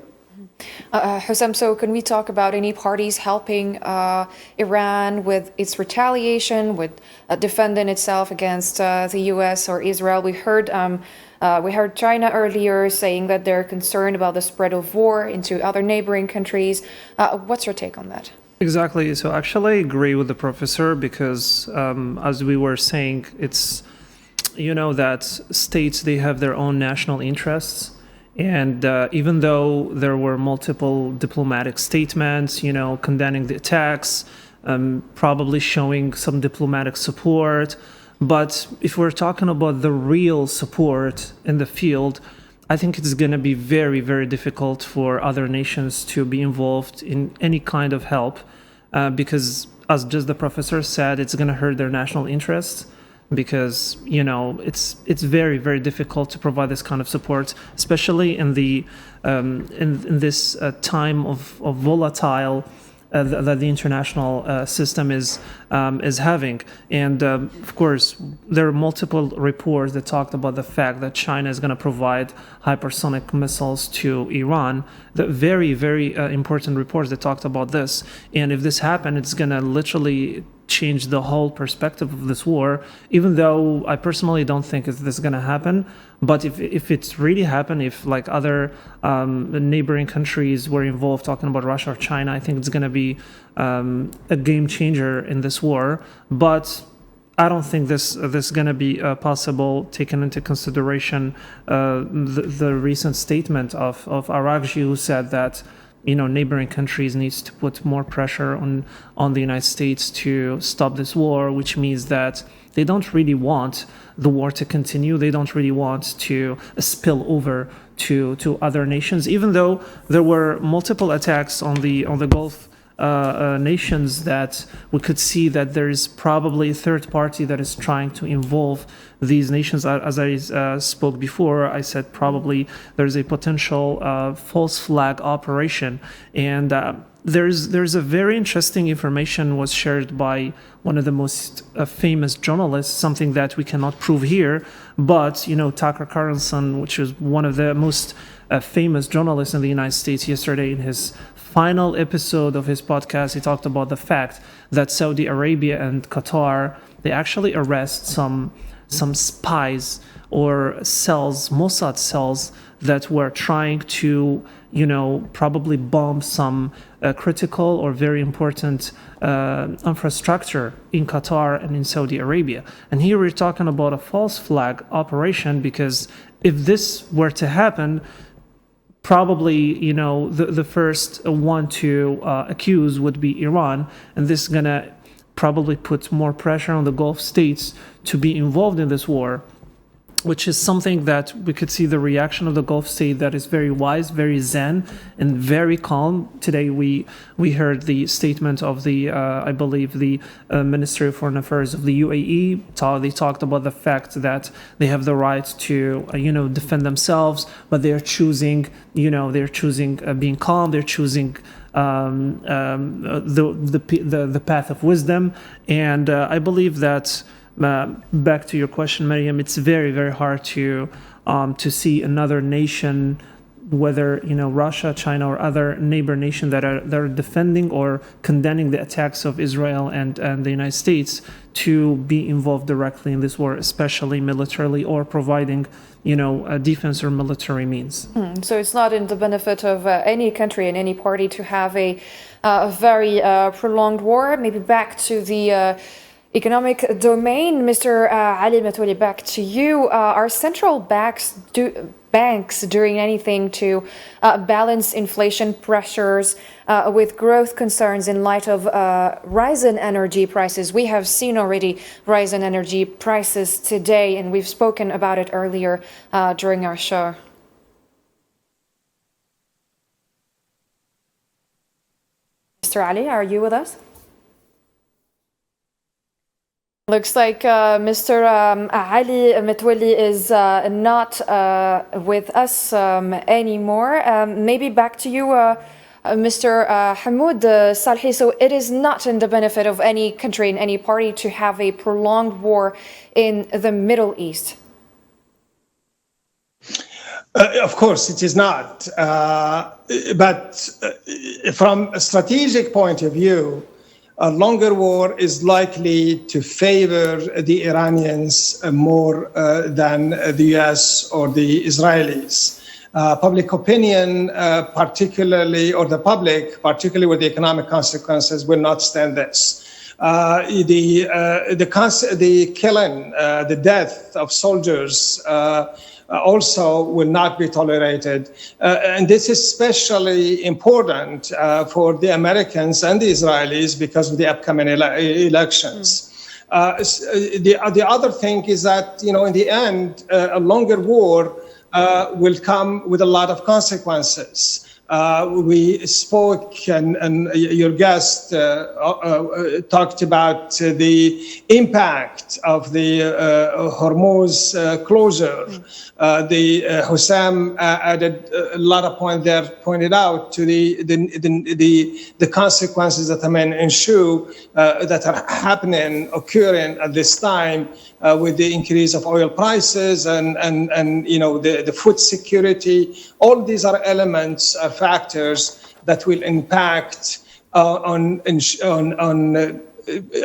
Hussam, so can we talk about any parties helping Iran with its retaliation, with defending itself against the U.S. or Israel? We heard China earlier saying that they're concerned about the spread of war into other neighboring countries. What's your take on that? Exactly. So actually I agree with the professor because as we were saying, it's, that states, they have their own national interests. And even though there were multiple diplomatic statements, condemning the attacks, probably showing some diplomatic support, but if we're talking about the real support in the field, I think it's going to be very, very difficult for other nations to be involved in any kind of help because, as just the professor said, it's going to hurt their national interests. Because it's very, very difficult to provide this kind of support, especially in the in this time of volatile that the international system is having. And of course, there are multiple reports that talked about the fact that China is going to provide hypersonic missiles to Iran. The very, very important reports that talked about this. And if this happens, it's going to literally change the whole perspective of this war, even though I personally don't think this is going to happen. But if it's really happened, if like other neighboring countries were involved, talking about Russia or China, I think it's going to be a game changer in this war. But I don't think this is going to be possible, taking into consideration the recent statement of Aragji, who said that neighboring countries needs to put more pressure on the United States to stop this war, which means that they don't really want the war to continue. They don't really want to spill over to other nations, even though there were multiple attacks on the Gulf nations that we could see that there is probably a third party that is trying to involve these nations. As I spoke before, I said probably there's a potential false flag operation. And there's a very interesting information was shared by one of the most famous journalists, something that we cannot prove here, but Tucker Carlson, which is one of the most famous journalists in the United States, yesterday in his final episode of his podcast, he talked about the fact that Saudi Arabia and Qatar, they actually arrest some spies or cells, Mossad cells, that were trying to, probably bomb some critical or very important infrastructure in Qatar and in Saudi Arabia. And here we're talking about a false flag operation, because if this were to happen, probably, the first one to accuse would be Iran, and this is going to probably put more pressure on the Gulf states to be involved in this war, which is something that we could see the reaction of the Gulf state that is very wise, very zen, and very calm. Today we heard the statement of the, I believe, the Ministry of Foreign Affairs of the UAE. They talked about the fact that they have the right to, defend themselves, but they're choosing, being calm. They're choosing the path of wisdom. And I believe that, back to your question, Maryam, it's very, very hard to see another nation, whether Russia, China, or other neighbor nation that are defending or condemning the attacks of Israel and the United States, to be involved directly in this war, especially militarily, or providing defense or military means. So it's not in the benefit of any country and any party to have a very prolonged war. Maybe back to the economic domain, Mr. Ali Matouli, back to you. Are central banks doing anything to balance inflation pressures with growth concerns in light of rising energy prices? We have seen already rising energy prices today, and we've spoken about it earlier during our show. Mr. Ali, are you with us? Looks like Mr. Ali Matouli is not with us anymore. Maybe back to you, Mr. Hamoud Salhi. So it is not in the benefit of any country and any party to have a prolonged war in the Middle East. Of course, it is not. But from a strategic point of view, a longer war is likely to favor the Iranians more than the US or the Israelis. Public opinion, particularly, or the public, particularly with the economic consequences, will not stand this. The killing, the death of soldiers also will not be tolerated. And this is especially important for the Americans and the Israelis because of the upcoming elections. The other thing is that, in the end, a longer war will come with a lot of consequences. We spoke, and your guest talked about the impact of the Hormuz closure. Hussam added a lot of pointed out to the consequences that may ensue that are occurring at this time with the increase of oil prices and the food security. All these are elements, are factors that will impact on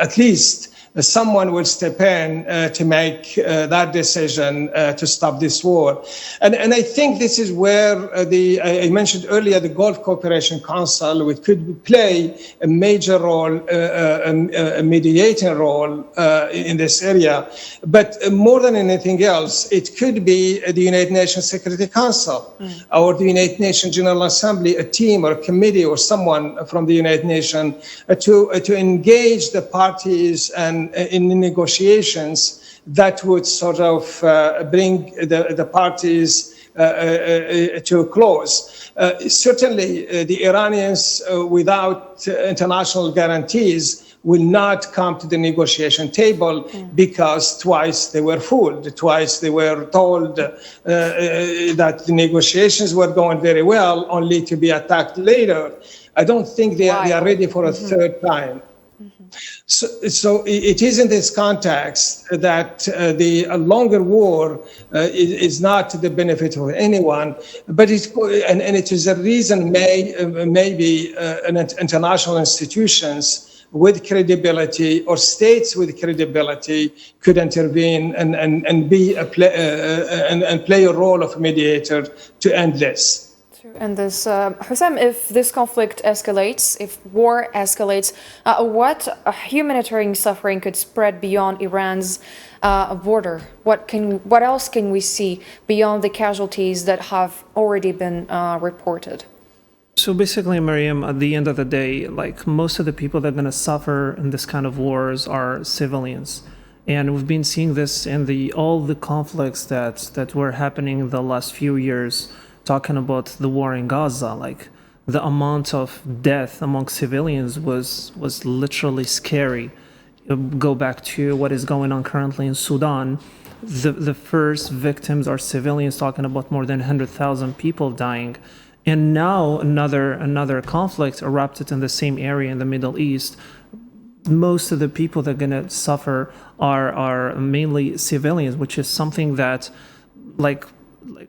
at least someone will step in to make that decision to stop this war. And I think this is where I mentioned earlier, the Gulf Cooperation Council, which could play a major role, a mediating role in this area. But more than anything else, it could be the United Nations Security Council or the United Nations General Assembly, a team or a committee or someone from the United Nations to engage the parties and in the negotiations that would sort of bring the parties to a close. Certainly, the Iranians, without international guarantees, will not come to the negotiation table because twice they were fooled. Twice they were told that the negotiations were going very well, only to be attacked later. I don't think they are ready for a third time. So it is in this context that the longer war is not to the benefit of anyone, but it is a reason maybe international institutions with credibility or states with credibility could intervene and play a role of mediator to end this. And this, Hussam, if this conflict escalates, if war escalates, what humanitarian suffering could spread beyond Iran's border? What else can we see beyond the casualties that have already been reported? So basically, Miriam, at the end of the day, like most of the people that are going to suffer in this kind of wars are civilians. And we've been seeing this in all the conflicts that were happening in the last few years. Talking about the war in Gaza, like the amount of death among civilians was literally scary. Go back to what is going on currently in Sudan. The first victims are civilians, talking about more than 100,000 people dying. And now another conflict erupted in the same area in the Middle East. Most of the people that are going to suffer are mainly civilians, which is something that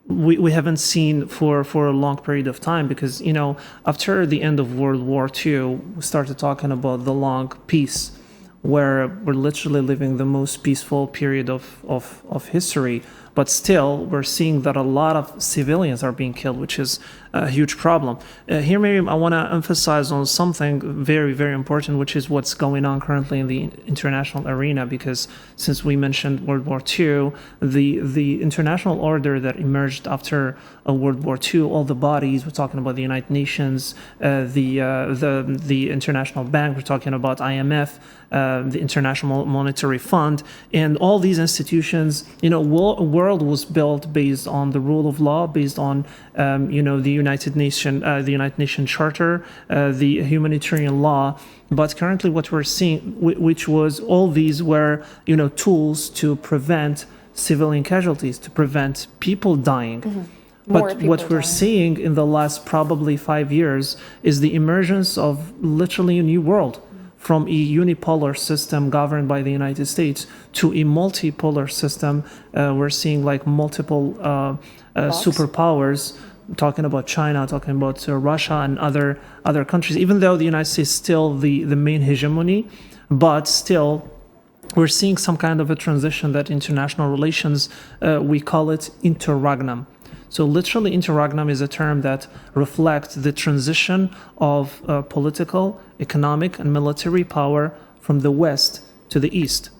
we haven't seen for a long period of time, because after the end of World War II, we started talking about the long peace, where we're literally living the most peaceful period of history. But still, we're seeing that a lot of civilians are being killed, which is a huge problem. Here, Miriam, I want to emphasize on something very, very important, which is what's going on currently in the international arena, because since we mentioned World War II, the international order that emerged after World War II, all the bodies, we're talking about the United Nations, the International Bank, we're talking about IMF, the International Monetary Fund, and all these institutions, world was built based on the rule of law, based on the United Nations Charter, the humanitarian law. But currently, what we're seeing, which was all these were tools to prevent civilian casualties, to prevent people dying. But what we're seeing in the last probably 5 years is the emergence of literally a new world. from a unipolar system governed by the United States to a multipolar system. We're seeing like multiple superpowers, talking about China, talking about Russia and other countries, even though the United States is still the main hegemony, but still we're seeing some kind of a transition that international relations, we call it interregnum. So literally interregnum is a term that reflects the transition of political, economic, and military power from the West to the East.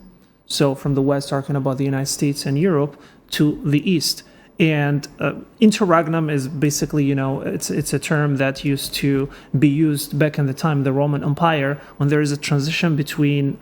So from the West, talking about the United States and Europe, to the East. And interregnum is basically, it's a term that used to be used back in the time, the Roman Empire, when there is a transition between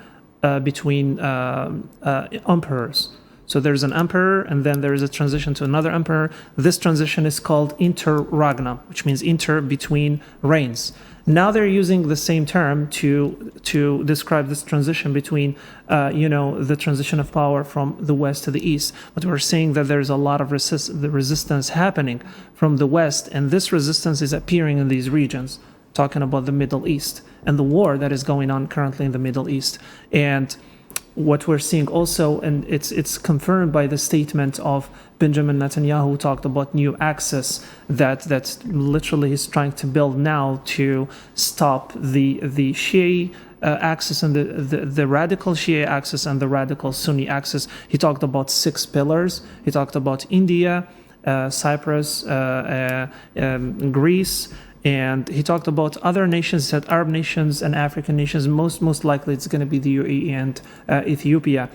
emperors. So there's an emperor, and then there is a transition to another emperor. This transition is called interregnum, which means inter, between, reigns. Now they're using the same term to describe this transition between, the transition of power from the West to the East. But we're seeing that there's a lot of resistance happening from the West, and this resistance is appearing in these regions, talking about the Middle East and the war that is going on currently in the Middle East. And what we're seeing also, and it's confirmed by the statement of Benjamin Netanyahu, who talked about new axis that literally he's trying to build now to stop the Shia axis and the radical Shia axis and the radical Sunni axis. He talked about 6 pillars. He talked about India, Cyprus, Greece, and he talked about other nations, said Arab nations and African nations. Most likely it's going to be the UAE and Ethiopia,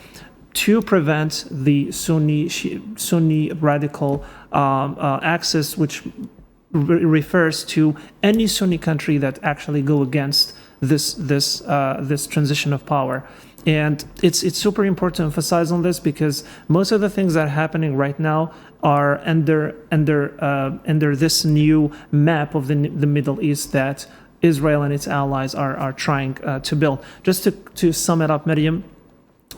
to prevent the Sunni radical axis, which refers to any Sunni country that actually go against this transition of power. And it's super important to emphasize on this, because most of the things that are happening right now are under this new map of the Middle East that Israel and its allies are trying to build. Just to sum it up, Miriam,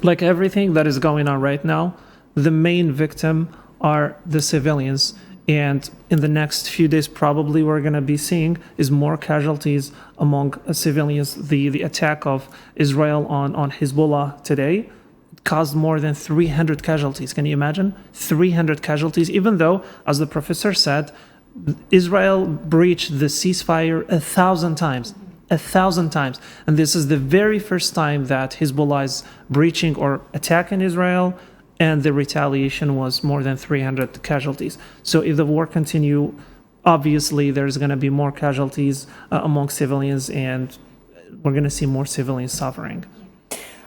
like everything that is going on right now, the main victim are the civilians. And in the next few days, probably we're going to be seeing is more casualties among civilians. The attack of Israel on Hezbollah today caused more than 300 casualties. Can you imagine? 300 casualties, even though, as the professor said, Israel breached the ceasefire 1,000 times. 1,000 times. And this is the very first time that Hezbollah is breaching or attacking Israel, and the retaliation was more than 300 casualties. So if the war continue, obviously there's going to be more casualties among civilians, and we're going to see more civilians suffering.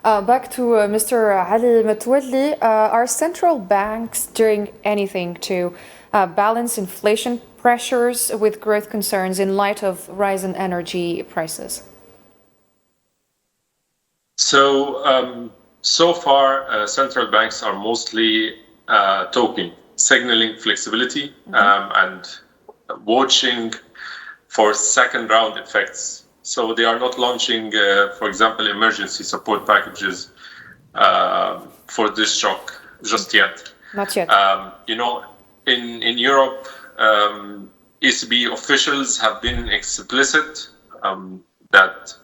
Back to Mr. Ali Matwalli, are central banks doing anything to balance inflation pressures with growth concerns in light of rising energy prices? So far, central banks are mostly talking, signaling flexibility, and watching for second round effects. So they are not launching, for example, emergency support packages for this shock just yet. Not yet. In Europe, ECB officials have been explicit that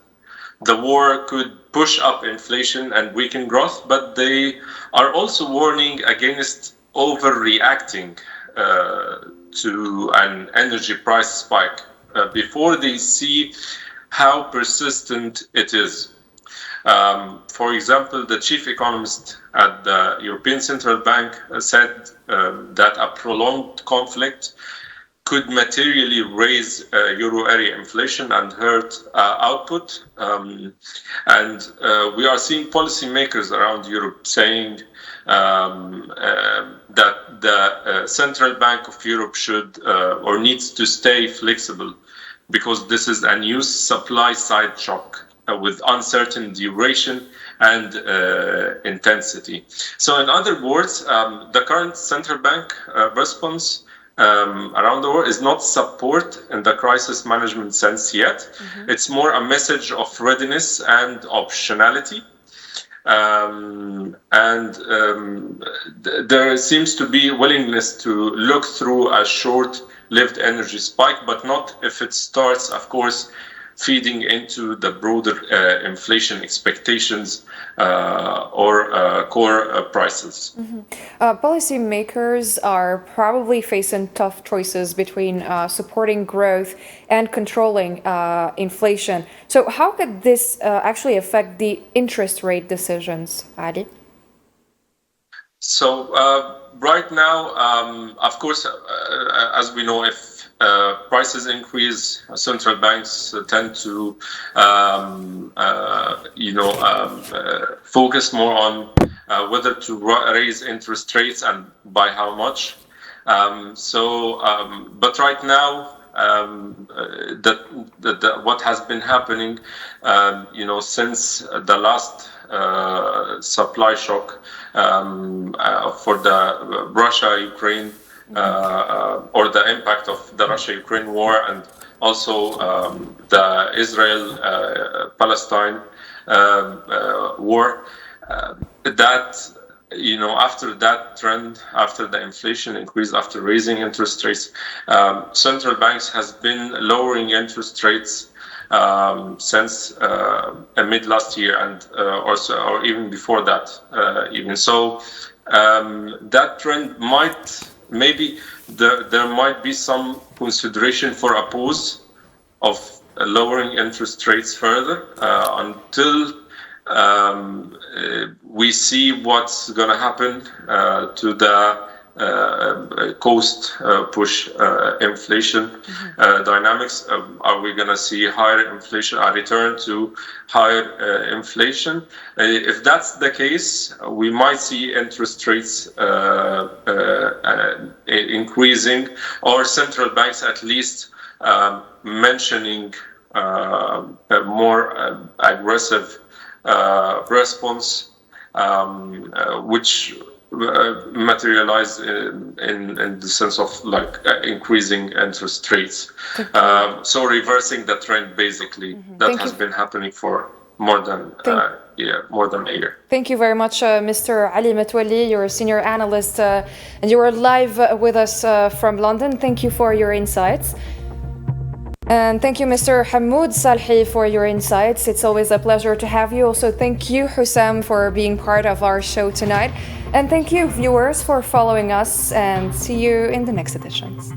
the war could push up inflation and weaken growth, but they are also warning against overreacting to an energy price spike before they see how persistent it is. For example, the chief economist at the European Central Bank said that a prolonged conflict could materially raise euro area inflation and hurt output. And we are seeing policymakers around Europe saying that the Central Bank of Europe should or needs to stay flexible, because this is a new supply side shock with uncertain duration and intensity. So in other words, the current central bank response around the world is not support in the crisis management sense yet. It's more a message of readiness and optionality. There seems to be willingness to look through a short-lived energy spike, but not if it starts, of course, feeding into the broader inflation expectations or core prices. Policymakers are probably facing tough choices between supporting growth and controlling inflation. So how could this actually affect the interest rate decisions, Ali? So right now, of course, as we know, if prices increase, central banks tend to, focus more on whether to raise interest rates and by how much. But right now, what has been happening, since the last supply shock for the Russia-Ukraine or the impact of the Russia-Ukraine war, and also the Israel-Palestine war, after that trend, after the inflation increase, after raising interest rates, central banks has been lowering interest rates since mid last year, and or even before that. That trend maybe there might be some consideration for a pause of lowering interest rates further until we see what's going to happen to the cost push inflation dynamics. Are we going to see higher inflation, a return to higher inflation? If that's the case, we might see interest rates increasing, or central banks at least mentioning a more aggressive response, which materialize in the sense of increasing interest rates. So reversing the trend basically that has been happening for more than a year. Thank you very much, Mr. Ali Metwalli. You're a senior analyst and you are live with us from London. Thank you for your insights. And thank you, Mr. Hamoud Salhi, for your insights. It's always a pleasure to have you. Also, thank you, Hussam, for being part of our show tonight. And thank you, viewers, for following us, and see you in the next editions.